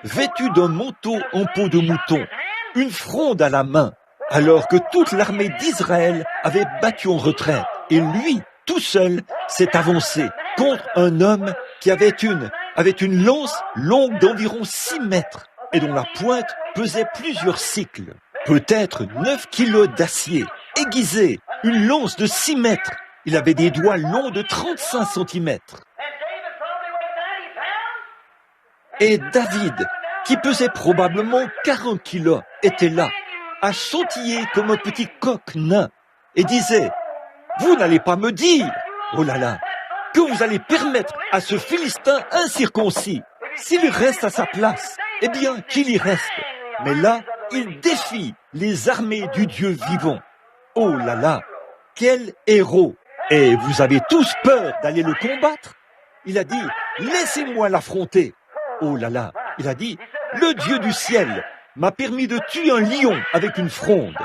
vêtu d'un manteau en peau de mouton, une fronde à la main, alors que toute l'armée d'Israël avait battu en retraite. Et lui, tout seul, s'est avancé contre un homme qui avait une lance longue d'environ 6 mètres et dont la pointe pesait plusieurs cycles, peut-être 9 kilos d'acier, aiguisé, une lance de 6 mètres. Il avait des doigts longs de 35 centimètres. Et David, qui pesait probablement 40 kilos, était là, à sautiller comme un petit coq nain, et disait « Vous n'allez pas me dire, oh là là, que vous allez permettre à ce Philistin incirconcis, s'il reste à sa place, eh bien qu'il y reste. Mais là, il défie les armées du Dieu vivant. Oh là là, quel héros! Et vous avez tous peur d'aller le combattre? Il a dit « Laissez-moi l'affronter. » Oh là là, il a dit « Le Dieu du ciel m'a permis de tuer un lion avec une fronde.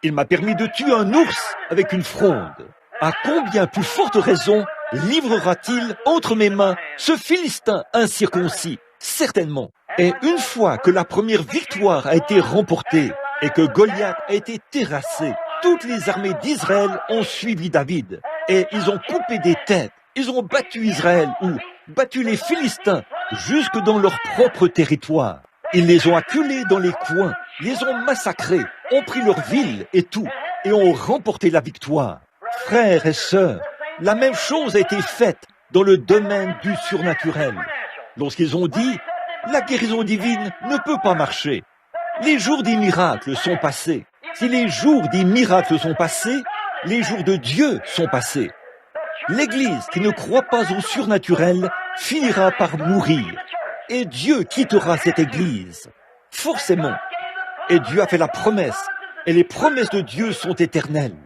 Il m'a permis de tuer un ours avec une fronde. À combien plus forte raison livrera-t-il entre mes mains ce Philistin incirconcis? Certainement. Et une fois que la première victoire a été remportée et que Goliath a été terrassé, toutes les armées d'Israël ont suivi David. Et ils ont coupé des têtes. Ils ont battu Israël ou battu les Philistins jusque dans leur propre territoire. Ils les ont acculés dans les coins, les ont massacrés, ont pris leurs villes et tout, et ont remporté la victoire. Frères et sœurs, la même chose a été faite dans le domaine du surnaturel. Lorsqu'ils ont dit « La guérison divine ne peut pas marcher. Les jours des miracles sont passés. Si les jours des miracles sont passés, les jours de Dieu sont passés. L'Église qui ne croit pas au surnaturel finira par mourir. Et Dieu quittera cette Église. Forcément. Et Dieu a fait la promesse. Et les promesses de Dieu sont éternelles.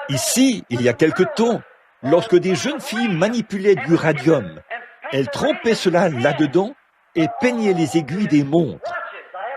Ici, il y a quelque temps, lorsque des jeunes filles manipulaient du radium, elles trempaient cela là-dedans et peignaient les aiguilles des montres.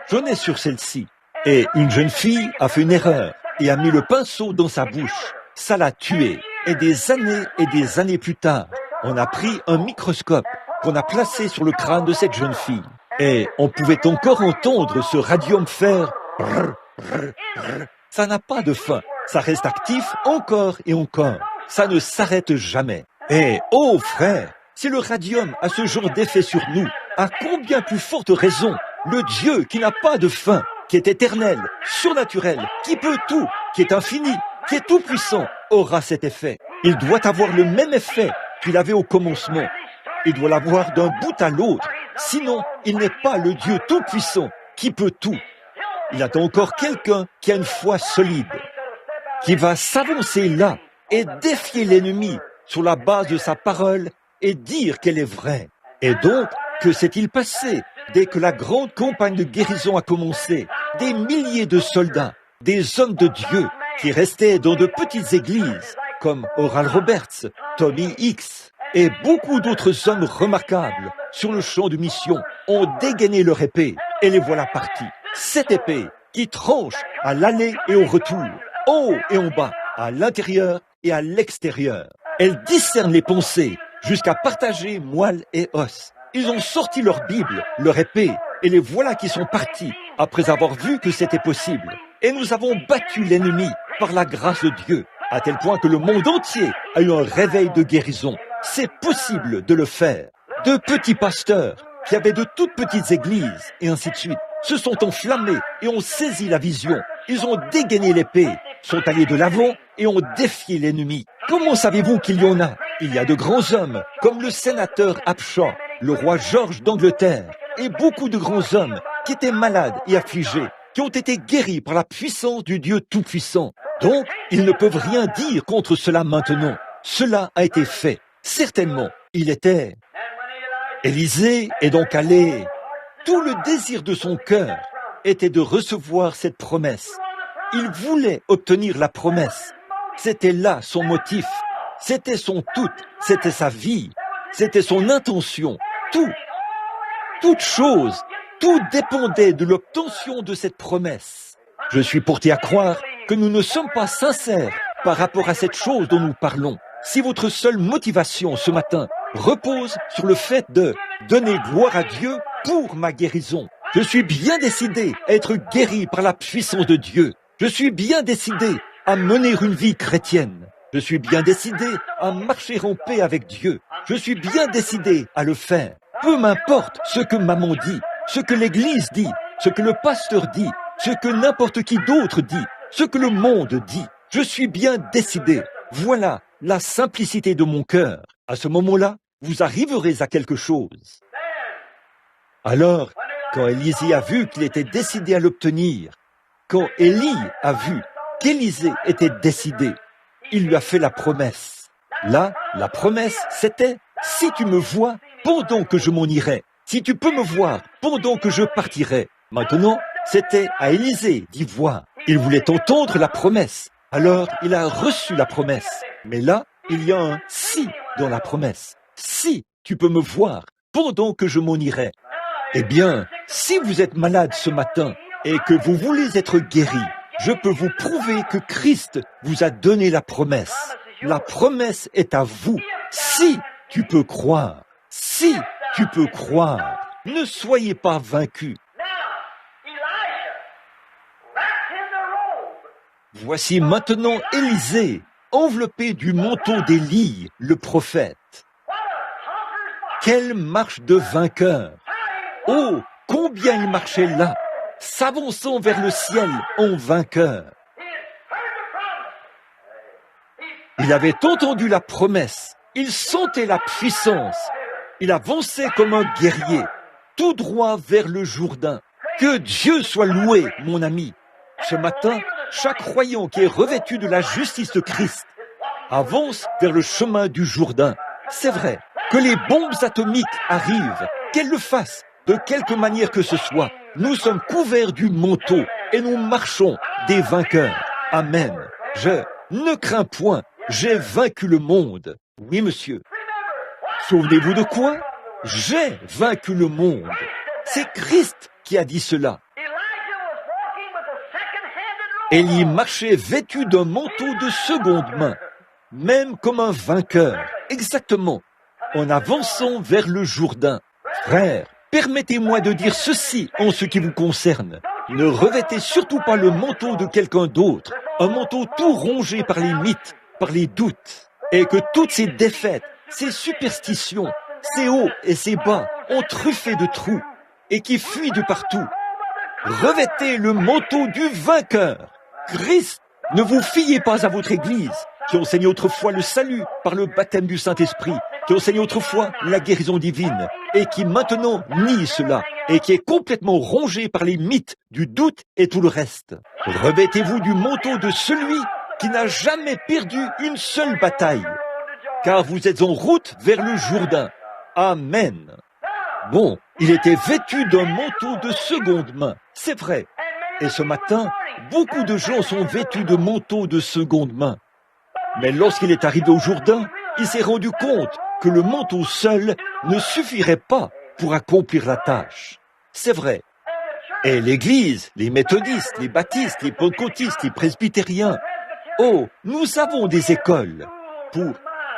J'en ai sur celle-ci. Et une jeune fille a fait une erreur et a mis le pinceau dans sa bouche. Ça l'a tuée. Et des années plus tard, on a pris un microscope qu'on a placé sur le crâne de cette jeune fille. Et on pouvait encore entendre ce radium faire brrr, brrr, brrr. Ça n'a pas de fin. Ça reste actif encore et encore. Ça ne s'arrête jamais. Et, oh frère, si le radium a ce genre d'effet sur nous, à combien plus forte raison, le Dieu qui n'a pas de fin, qui est éternel, surnaturel, qui peut tout, qui est infini, qui est tout puissant, aura cet effet. Il doit avoir le même effet qu'il avait au commencement. Il doit l'avoir d'un bout à l'autre. Sinon, il n'est pas le Dieu tout-puissant qui peut tout. Il attend encore quelqu'un qui a une foi solide, qui va s'avancer là et défier l'ennemi sur la base de sa parole et dire qu'elle est vraie. Et donc, que s'est-il passé dès que la grande campagne de guérison a commencé? Des milliers de soldats, des hommes de Dieu qui restaient dans de petites églises comme Oral Roberts, Tommy Hicks et beaucoup d'autres hommes remarquables sur le champ de mission ont dégainé leur épée et les voilà partis. Cette épée qui tranche à l'aller et au retour, en haut et en bas, à l'intérieur et à l'extérieur. Elle discerne les pensées jusqu'à partager moelle et os. Ils ont sorti leur Bible, leur épée, et les voilà qui sont partis après avoir vu que c'était possible. Et nous avons battu l'ennemi par la grâce de Dieu, à tel point que le monde entier a eu un réveil de guérison. C'est possible de le faire. De petits pasteurs qui avaient de toutes petites églises, et ainsi de suite, se sont enflammés et ont saisi la vision. Ils ont dégainé l'épée, sont allés de l'avant et ont défié l'ennemi. Comment savez-vous qu'il y en a? Il y a de grands hommes, comme le sénateur Upshaw, le roi George d'Angleterre, et beaucoup de grands hommes qui étaient malades et affligés, qui ont été guéris par la puissance du Dieu Tout-Puissant. Donc, ils ne peuvent rien dire contre cela maintenant. Cela a été fait. Certainement, il était. Élisée est donc allé. Tout le désir de son cœur était de recevoir cette promesse. Il voulait obtenir la promesse. C'était là son motif. C'était son tout. C'était sa vie. C'était son intention. Tout. Toute chose. Tout dépendait de l'obtention de cette promesse. Je suis porté à croire que nous ne sommes pas sincères par rapport à cette chose dont nous parlons, si votre seule motivation ce matin repose sur le fait de donner gloire à Dieu pour ma guérison, je suis bien décidé à être guéri par la puissance de Dieu. Je suis bien décidé à mener une vie chrétienne. Je suis bien décidé à marcher en paix avec Dieu. Je suis bien décidé à le faire. Peu m'importe ce que maman dit, ce que l'Église dit, ce que le pasteur dit, ce que n'importe qui d'autre dit, ce que le monde dit. Je suis bien décidé. Voilà la simplicité de mon cœur. À ce moment-là, vous arriverez à quelque chose. Alors, quand Élisée a vu qu'il était décidé à l'obtenir, quand Élie a vu qu'Élisée était décidé, il lui a fait la promesse. Là, la promesse, c'était « Si tu me vois, pendant que je m'en irai, si tu peux me voir, pendant que je partirai. » Maintenant, c'était à Élisée d'y voir. Il voulait entendre la promesse. Alors, il a reçu la promesse. Mais là, il y a un « si » dans la promesse. « Si tu peux me voir, pendant que je m'en irai. » Eh bien, si vous êtes malade ce matin et que vous voulez être guéri, je peux vous prouver que Christ vous a donné la promesse. La promesse est à vous. Si tu peux croire, si tu peux croire, ne soyez pas vaincus. Voici maintenant Élisée, enveloppé du manteau d'Élie, le prophète. Quelle marche de vainqueur! Oh, combien il marchait là, s'avançant vers le ciel en vainqueur. Il avait entendu la promesse, il sentait la puissance, il avançait comme un guerrier, tout droit vers le Jourdain. Que Dieu soit loué, mon ami. Ce matin, chaque croyant qui est revêtu de la justice de Christ avance vers le chemin du Jourdain. C'est vrai que les bombes atomiques arrivent, qu'elles le fassent, de quelque manière que ce soit. Nous sommes couverts du manteau et nous marchons des vainqueurs. Amen. Je ne crains point, j'ai vaincu le monde. Oui, monsieur. Souvenez-vous de quoi? J'ai vaincu le monde. C'est Christ qui a dit cela. Élie marchait vêtu d'un manteau de seconde main, même comme un vainqueur, exactement, en avançant vers le Jourdain. Frère, permettez-moi de dire ceci en ce qui vous concerne. Ne revêtez surtout pas le manteau de quelqu'un d'autre, un manteau tout rongé par les mythes, par les doutes, et que toutes ces défaites, ces superstitions, ces hauts et ces bas ont truffé de trous et qui fuient de partout. Revêtez le manteau du vainqueur. Christ, ne vous fiez pas à votre Église, qui enseignait autrefois le salut par le baptême du Saint-Esprit, qui enseignait autrefois la guérison divine, et qui maintenant nie cela, et qui est complètement rongé par les mythes du doute et tout le reste. Revêtez-vous du manteau de celui qui n'a jamais perdu une seule bataille, car vous êtes en route vers le Jourdain. Amen. Bon, il était vêtu d'un manteau de seconde main, c'est vrai. Et ce matin, beaucoup de gens sont vêtus de manteaux de seconde main. Mais lorsqu'il est arrivé au Jourdain, il s'est rendu compte que le manteau seul ne suffirait pas pour accomplir la tâche. C'est vrai. Et l'Église, les méthodistes, les baptistes, les pentecôtistes, les presbytériens, oh, nous avons des écoles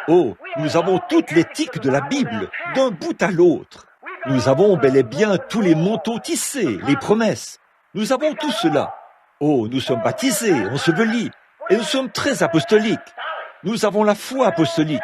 nous avons toute l'éthique de la Bible, d'un bout à l'autre. Nous avons bel et bien tous les manteaux tissés, les promesses. Nous avons tout cela. Oh, nous sommes baptisés, ensevelis, et nous sommes très apostoliques. Nous avons la foi apostolique.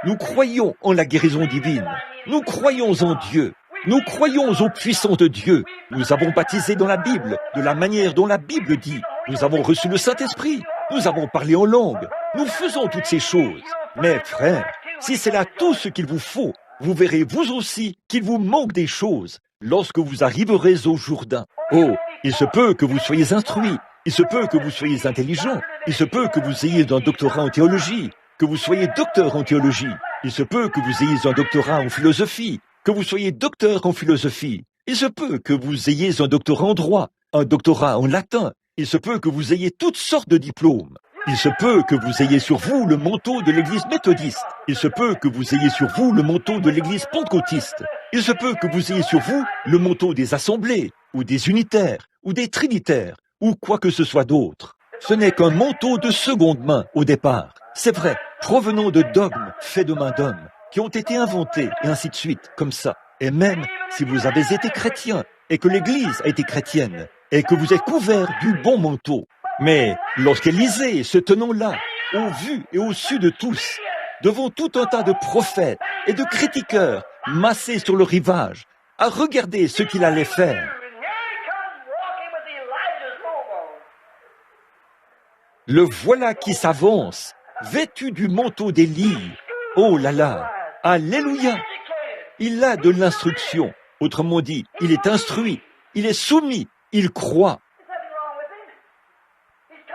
Nous croyons en la guérison divine. Nous croyons en Dieu. Nous croyons aux puissances de Dieu. Nous avons baptisé dans la Bible, de la manière dont la Bible dit. Nous avons reçu le Saint-Esprit. Nous avons parlé en langue. Nous faisons toutes ces choses. Mais frères, si c'est là tout ce qu'il vous faut, vous verrez vous aussi qu'il vous manque des choses lorsque vous arriverez au Jourdain. Oh, il se peut que vous soyez instruits, il se peut que vous soyez intelligents, il se peut que vous ayez un doctorat en théologie, que vous soyez docteur en théologie, il se peut que vous ayez un doctorat en philosophie, que vous soyez docteur en philosophie, il se peut que vous ayez un doctorat en droit, un doctorat en latin, il se peut que vous ayez toutes sortes de diplômes. Il se peut que vous ayez sur vous le manteau de l'église méthodiste. Il se peut que vous ayez sur vous le manteau de l'église pentecôtiste. Il se peut que vous ayez sur vous le manteau des assemblées, ou des unitaires, ou des trinitaires, ou quoi que ce soit d'autre. Ce n'est qu'un manteau de seconde main au départ. C'est vrai, provenant de dogmes faits de main d'hommes, qui ont été inventés, et ainsi de suite, comme ça. Et même si vous avez été chrétien, et que l'Église a été chrétienne, et que vous êtes couvert du bon manteau. Mais lorsqu'Élisée, ce tenant-là, au vu et au su de tous, devant tout un tas de prophètes et de critiqueurs massés sur le rivage, à regarder ce qu'il allait faire, le voilà qui s'avance, vêtu du manteau d'Élie. Oh là là, alléluia! Il a de l'instruction. Autrement dit, il est instruit, il est soumis, il croit.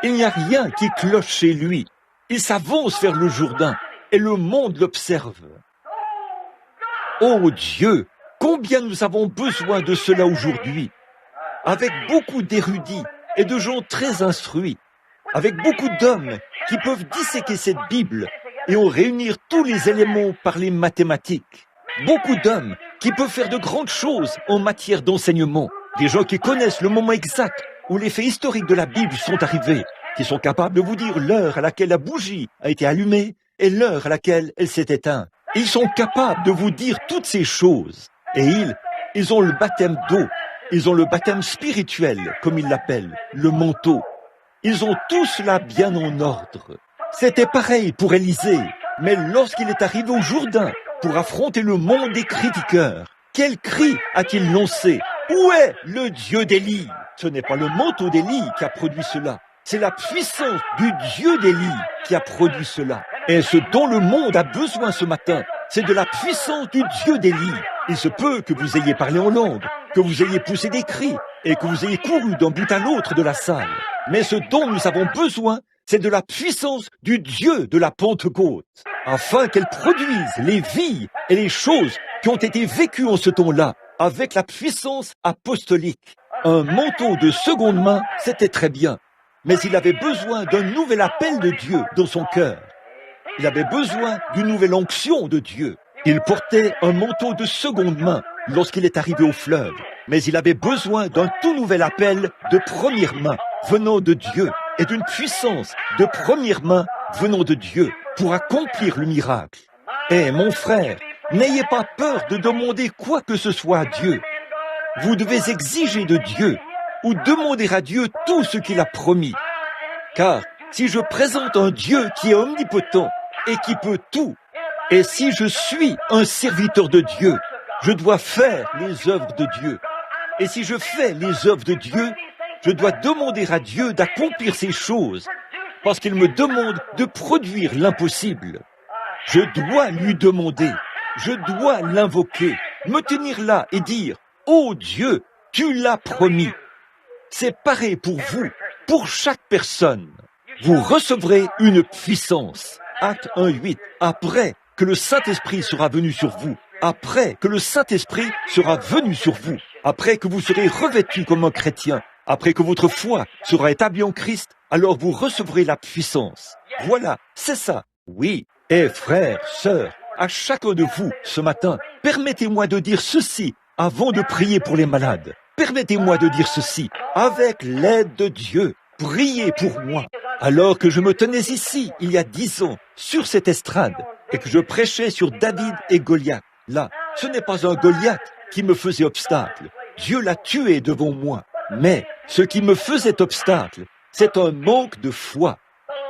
Il n'y a rien qui cloche chez lui. Il s'avance vers le Jourdain et le monde l'observe. Oh Dieu, combien nous avons besoin de cela aujourd'hui, avec beaucoup d'érudits et de gens très instruits, avec beaucoup d'hommes qui peuvent disséquer cette Bible et en réunir tous les éléments par les mathématiques. Beaucoup d'hommes qui peuvent faire de grandes choses en matière d'enseignement. Des gens qui connaissent le moment exact où les faits historiques de la Bible sont arrivés, qui sont capables de vous dire l'heure à laquelle la bougie a été allumée et l'heure à laquelle elle s'est éteinte. Ils sont capables de vous dire toutes ces choses. Et ils ont le baptême d'eau. Ils ont le baptême spirituel, comme ils l'appellent, le manteau. Ils ont tout cela bien en ordre. C'était pareil pour Élisée, mais lorsqu'il est arrivé au Jourdain pour affronter le monde des critiqueurs, quel cri a-t-il lancé? Où est le Dieu d'Élie? Ce n'est pas le manteau d'Élie qui a produit cela. C'est la puissance du Dieu d'Élie qui a produit cela. Et ce dont le monde a besoin ce matin, c'est de la puissance du Dieu d'Élie. Il se peut que vous ayez parlé en langue, que vous ayez poussé des cris et que vous ayez couru d'un bout à l'autre de la salle. Mais ce dont nous avons besoin, c'est de la puissance du Dieu de la Pentecôte, afin qu'elle produise les vies et les choses qui ont été vécues en ce temps-là, avec la puissance apostolique. Un manteau de seconde main, c'était très bien, mais il avait besoin d'un nouvel appel de Dieu dans son cœur. Il avait besoin d'une nouvelle onction de Dieu. Il portait un manteau de seconde main lorsqu'il est arrivé au fleuve, mais il avait besoin d'un tout nouvel appel de première main venant de Dieu et d'une puissance de première main venant de Dieu pour accomplir le miracle. Et mon frère, n'ayez pas peur de demander quoi que ce soit à Dieu. Vous devez exiger de Dieu ou demander à Dieu tout ce qu'il a promis. Car si je présente un Dieu qui est omnipotent et qui peut tout, et si je suis un serviteur de Dieu, je dois faire les œuvres de Dieu. Et si je fais les œuvres de Dieu, je dois demander à Dieu d'accomplir ces choses, parce qu'il me demande de produire l'impossible. Je dois lui demander, je dois l'invoquer, me tenir là et dire, « Oh Dieu, tu l'as promis !» C'est pareil pour vous, pour chaque personne. Vous recevrez une puissance. Acte 1:8. Après que le Saint-Esprit sera venu sur vous, après que le Saint-Esprit sera venu sur vous, après que vous serez revêtus comme un chrétien, après que votre foi sera établie en Christ, alors vous recevrez la puissance. Voilà, c'est ça. Oui. Et frères, sœurs, à chacun de vous, ce matin, permettez-moi de dire ceci avant de prier pour les malades. Permettez-moi de dire ceci, avec l'aide de Dieu, priez pour moi. Alors que je me tenais ici, il y a 10 ans, sur cette estrade, et que je prêchais sur David et Goliath, là, ce n'est pas un Goliath qui me faisait obstacle. Dieu l'a tué devant moi. Mais ce qui me faisait obstacle, c'est un manque de foi,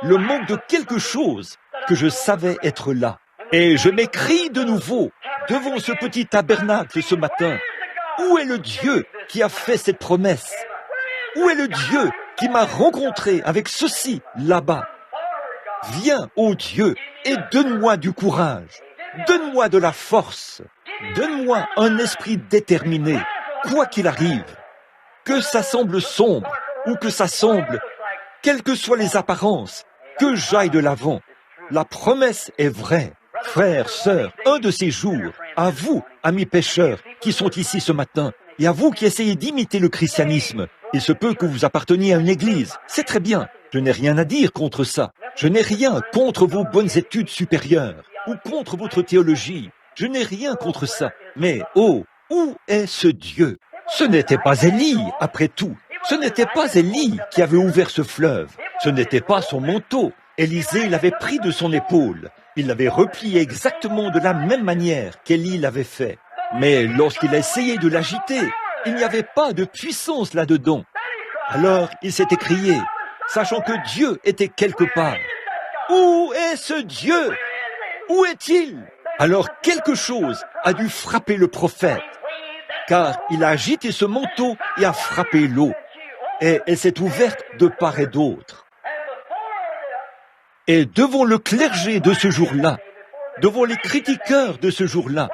le manque de quelque chose que je savais être là. Et je m'écrie de nouveau devant ce petit tabernacle ce matin. Où est le Dieu qui a fait cette promesse? Où est le Dieu qui m'a rencontré avec ceci là-bas? Viens, ô Dieu, et donne-moi du courage. Donne-moi de la force. Donne-moi un esprit déterminé, quoi qu'il arrive. Que ça semble sombre ou que ça semble, quelles que soient les apparences, que j'aille de l'avant. La promesse est vraie. Frères, sœurs, un de ces jours, à vous, amis pécheurs, qui sont ici ce matin, et à vous qui essayez d'imiter le christianisme, il se peut que vous apparteniez à une église, c'est très bien, je n'ai rien à dire contre ça. Je n'ai rien contre vos bonnes études supérieures, ou contre votre théologie, je n'ai rien contre ça. Mais, oh, où est ce Dieu? Ce n'était pas Élie, après tout. Ce n'était pas Élie qui avait ouvert ce fleuve. Ce n'était pas son manteau. Élisée l'avait pris de son épaule. Il l'avait replié exactement de la même manière qu'Élie l'avait fait. Mais lorsqu'il a essayé de l'agiter, il n'y avait pas de puissance là-dedans. Alors il s'est écrié, sachant que Dieu était quelque part. Où est ce Dieu? Où est-il? Alors quelque chose a dû frapper le prophète, car il a agité ce manteau et a frappé l'eau, et elle s'est ouverte de part et d'autre. Et devant le clergé de ce jour-là, devant les critiqueurs de ce jour-là,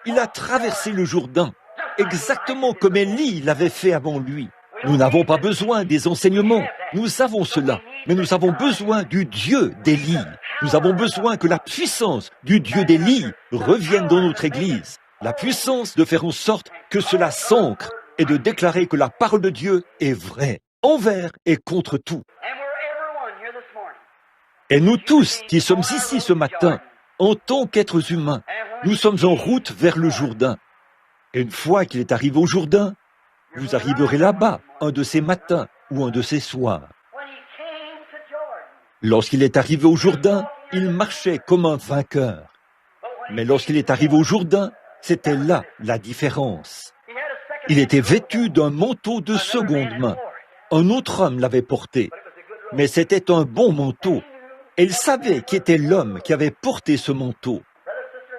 il a traversé le Jourdain, exactement comme Élie l'avait fait avant lui. Nous n'avons pas besoin des enseignements, nous avons cela, mais nous avons besoin du Dieu d'Élie. Nous avons besoin que la puissance du Dieu d'Élie revienne dans notre Église. La puissance de faire en sorte que cela s'ancre et de déclarer que la parole de Dieu est vraie, envers et contre tout. Et nous tous qui sommes ici ce matin, en tant qu'êtres humains, nous sommes en route vers le Jourdain. Et une fois qu'il est arrivé au Jourdain, vous arriverez là-bas, un de ces matins ou un de ces soirs. Lorsqu'il est arrivé au Jourdain, il marchait comme un vainqueur. Mais lorsqu'il est arrivé au Jourdain, c'était là la différence. Il était vêtu d'un manteau de seconde main. Un autre homme l'avait porté, mais c'était un bon manteau. Et il savait qui était l'homme qui avait porté ce manteau.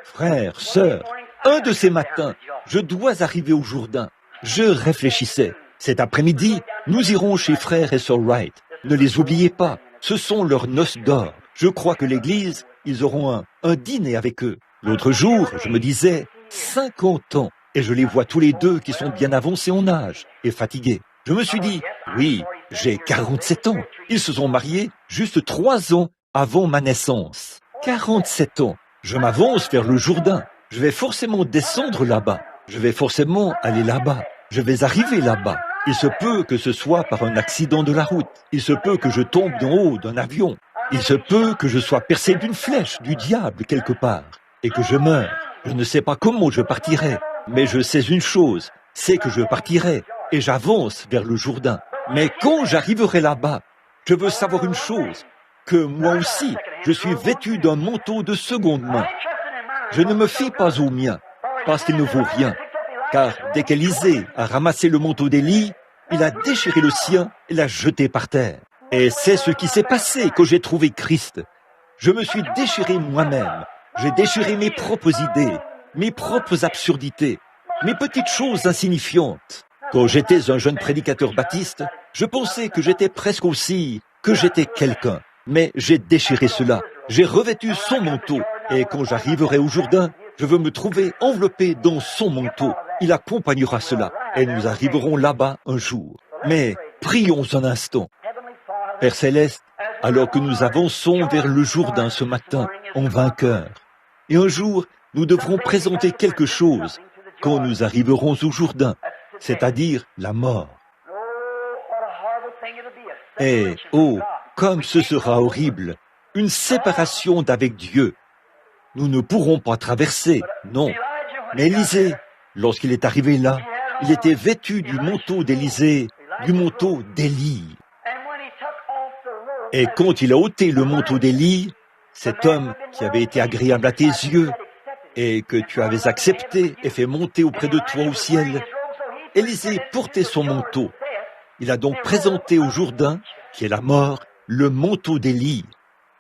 Frères, sœurs, un de ces matins, je dois arriver au Jourdain. Je réfléchissais. Cet après-midi, nous irons chez frères et sœurs Wright. Ne les oubliez pas, ce sont leurs noces d'or. Je crois que l'Église, ils auront un dîner avec eux. L'autre jour, je me disais, 50 ans, et je les vois tous les deux qui sont bien avancés en âge et fatigués. Je me suis dit, oui, j'ai 47 ans. Ils se sont mariés juste 3 ans avant ma naissance. 47 ans. Je m'avance vers le Jourdain. Je vais forcément descendre là-bas. Je vais forcément aller là-bas. Je vais arriver là-bas. Il se peut que ce soit par un accident de la route. Il se peut que je tombe d'en haut d'un avion. Il se peut que je sois percé d'une flèche du diable quelque part et que je meure. Je ne sais pas comment je partirai, mais je sais une chose, c'est que je partirai et j'avance vers le Jourdain. Mais quand j'arriverai là-bas, je veux savoir une chose, que moi aussi, je suis vêtu d'un manteau de seconde main. Je ne me fie pas au mien, parce qu'il ne vaut rien. Car dès qu'Élisée a ramassé le manteau d'Élie, il a déchiré le sien et l'a jeté par terre. Et c'est ce qui s'est passé quand j'ai trouvé Christ. Je me suis déchiré moi-même. J'ai déchiré mes propres idées, mes propres absurdités, mes petites choses insignifiantes. Quand j'étais un jeune prédicateur baptiste, je pensais que j'étais presque aussi, que j'étais quelqu'un. Mais j'ai déchiré cela. J'ai revêtu son manteau. Et quand j'arriverai au Jourdain, je veux me trouver enveloppé dans son manteau. Il accompagnera cela. Et nous arriverons là-bas un jour. Mais prions un instant. Père Céleste, alors que nous avançons vers le Jourdain ce matin, en vainqueur, et un jour, nous devrons présenter quelque chose quand nous arriverons au Jourdain, c'est-à-dire la mort. Et, oh, comme ce sera horrible, une séparation d'avec Dieu. Nous ne pourrons pas traverser, non. Mais Élisée, lorsqu'il est arrivé là, il était vêtu du manteau d'Élisée, du manteau d'Élie. Et quand il a ôté le manteau d'Élie, cet homme qui avait été agréable à tes yeux et que tu avais accepté et fait monter auprès de toi au ciel, Élisée portait son manteau. Il a donc présenté au Jourdain, qui est la mort, le manteau d'Élie.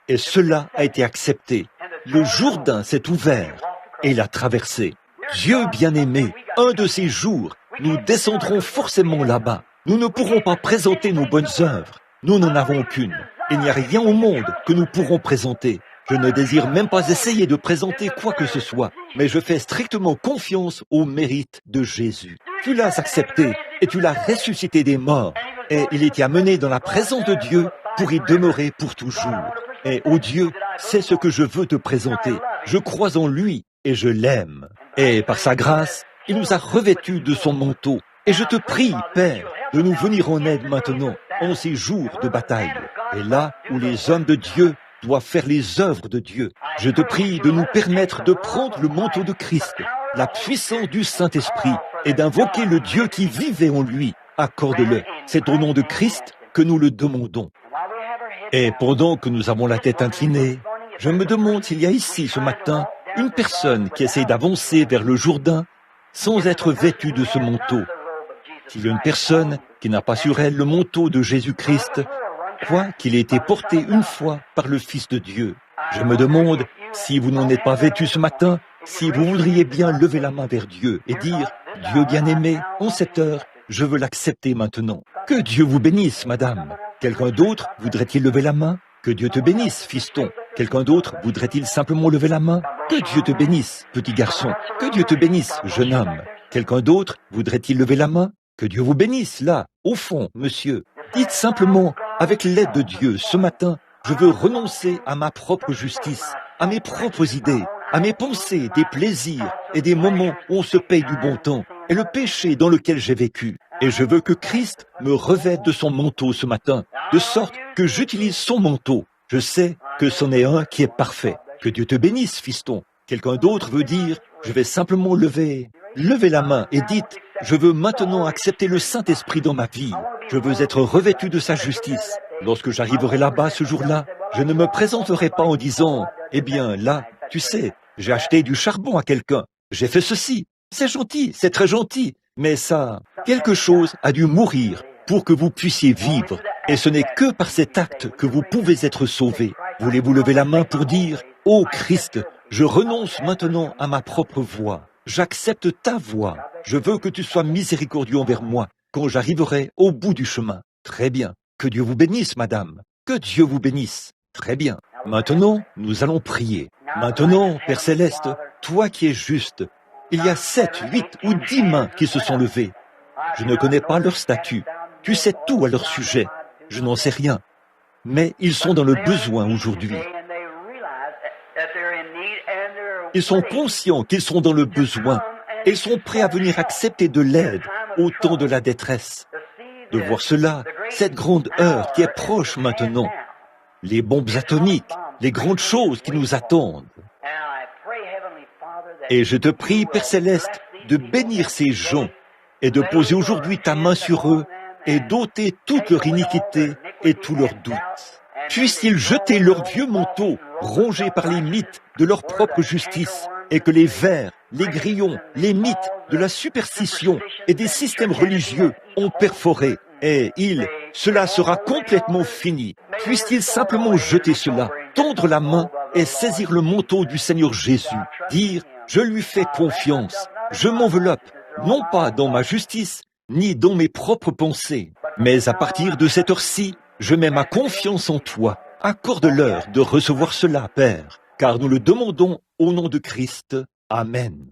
Et cela a été accepté. Le Jourdain s'est ouvert et il a traversé. Dieu bien-aimé, un de ces jours, nous descendrons forcément là-bas. Nous ne pourrons pas présenter nos bonnes œuvres. Nous n'en avons aucune. Il n'y a rien au monde que nous pourrons présenter. Je ne désire même pas essayer de présenter quoi que ce soit, mais je fais strictement confiance au mérite de Jésus. Tu l'as accepté et tu l'as ressuscité des morts, et il était amené dans la présence de Dieu pour y demeurer pour toujours. Et ô Dieu, c'est ce que je veux te présenter. Je crois en lui et je l'aime. Et par sa grâce, il nous a revêtus de son manteau. Et je te prie, Père, de nous venir en aide maintenant, en ces jours de bataille. Et là où les hommes de Dieu doivent faire les œuvres de Dieu, je te prie de nous permettre de prendre le manteau de Christ, la puissance du Saint-Esprit, et d'invoquer le Dieu qui vivait en lui. Accorde-le. C'est au nom de Christ que nous le demandons. Et pendant que nous avons la tête inclinée, je me demande s'il y a ici ce matin une personne qui essaye d'avancer vers le Jourdain sans être vêtue de ce manteau. S'il y a une personne qui n'a pas sur elle le manteau de Jésus-Christ, quoi qu'il ait été porté une fois par le Fils de Dieu, je me demande si vous n'en êtes pas vêtu ce matin, si vous voudriez bien lever la main vers Dieu et dire « Dieu bien-aimé, en cette heure, je veux l'accepter maintenant. » Que Dieu vous bénisse, madame. Quelqu'un d'autre voudrait-il lever la main? Que Dieu te bénisse, fiston. Quelqu'un d'autre voudrait-il simplement lever la main? Que Dieu te bénisse, petit garçon. Que Dieu te bénisse, jeune homme. Quelqu'un d'autre voudrait-il lever la main? Que Dieu vous bénisse, là, au fond, monsieur. Dites simplement, avec l'aide de Dieu, ce matin, je veux renoncer à ma propre justice, à mes propres idées, à mes pensées, des plaisirs et des moments où on se paye du bon temps, et le péché dans lequel j'ai vécu. Et je veux que Christ me revête de son manteau ce matin, de sorte que j'utilise son manteau. Je sais que c'en est un qui est parfait. Que Dieu te bénisse, fiston. Quelqu'un d'autre veut dire, je vais simplement levez la main et dites, je veux maintenant accepter le Saint-Esprit dans ma vie. Je veux être revêtu de sa justice. Lorsque j'arriverai là-bas ce jour-là, je ne me présenterai pas en disant, eh bien là, tu sais, j'ai acheté du charbon à quelqu'un, j'ai fait ceci, c'est gentil, c'est très gentil, mais ça, quelque chose a dû mourir pour que vous puissiez vivre, et ce n'est que par cet acte que vous pouvez être sauvés. Voulez-vous lever la main pour dire, ô Christ, je renonce maintenant à ma propre voie, j'accepte ta voie, je veux que tu sois miséricordieux envers moi quand j'arriverai au bout du chemin. Très bien, que Dieu vous bénisse, madame, que Dieu vous bénisse. Très bien. Maintenant, nous allons prier. Maintenant, Père Céleste, toi qui es juste, il y a 7, 8 ou 10 mains qui se sont levées. Je ne connais pas leur statut. Tu sais tout à leur sujet. Je n'en sais rien. Mais ils sont dans le besoin aujourd'hui. Ils sont conscients qu'ils sont dans le besoin. Et ils sont prêts à venir accepter de l'aide au temps de la détresse. De voir cela, cette grande heure qui est proche maintenant. Les bombes atomiques, les grandes choses qui nous attendent. Et je te prie, Père Céleste, de bénir ces gens et de poser aujourd'hui ta main sur eux et d'ôter toute leur iniquité et tous leurs doutes. Puissent-ils jeter leurs vieux manteaux, rongés par les mythes de leur propre justice, et que les vers, les grillons, les mythes de la superstition et des systèmes religieux ont perforé. Et cela sera complètement fini. Puisse-t-il simplement jeter cela, tendre la main et saisir le manteau du Seigneur Jésus, dire, je lui fais confiance, je m'enveloppe, non pas dans ma justice, ni dans mes propres pensées, mais à partir de cette heure-ci, je mets ma confiance en toi. Accorde-leur de recevoir cela, Père, car nous le demandons au nom de Christ. Amen.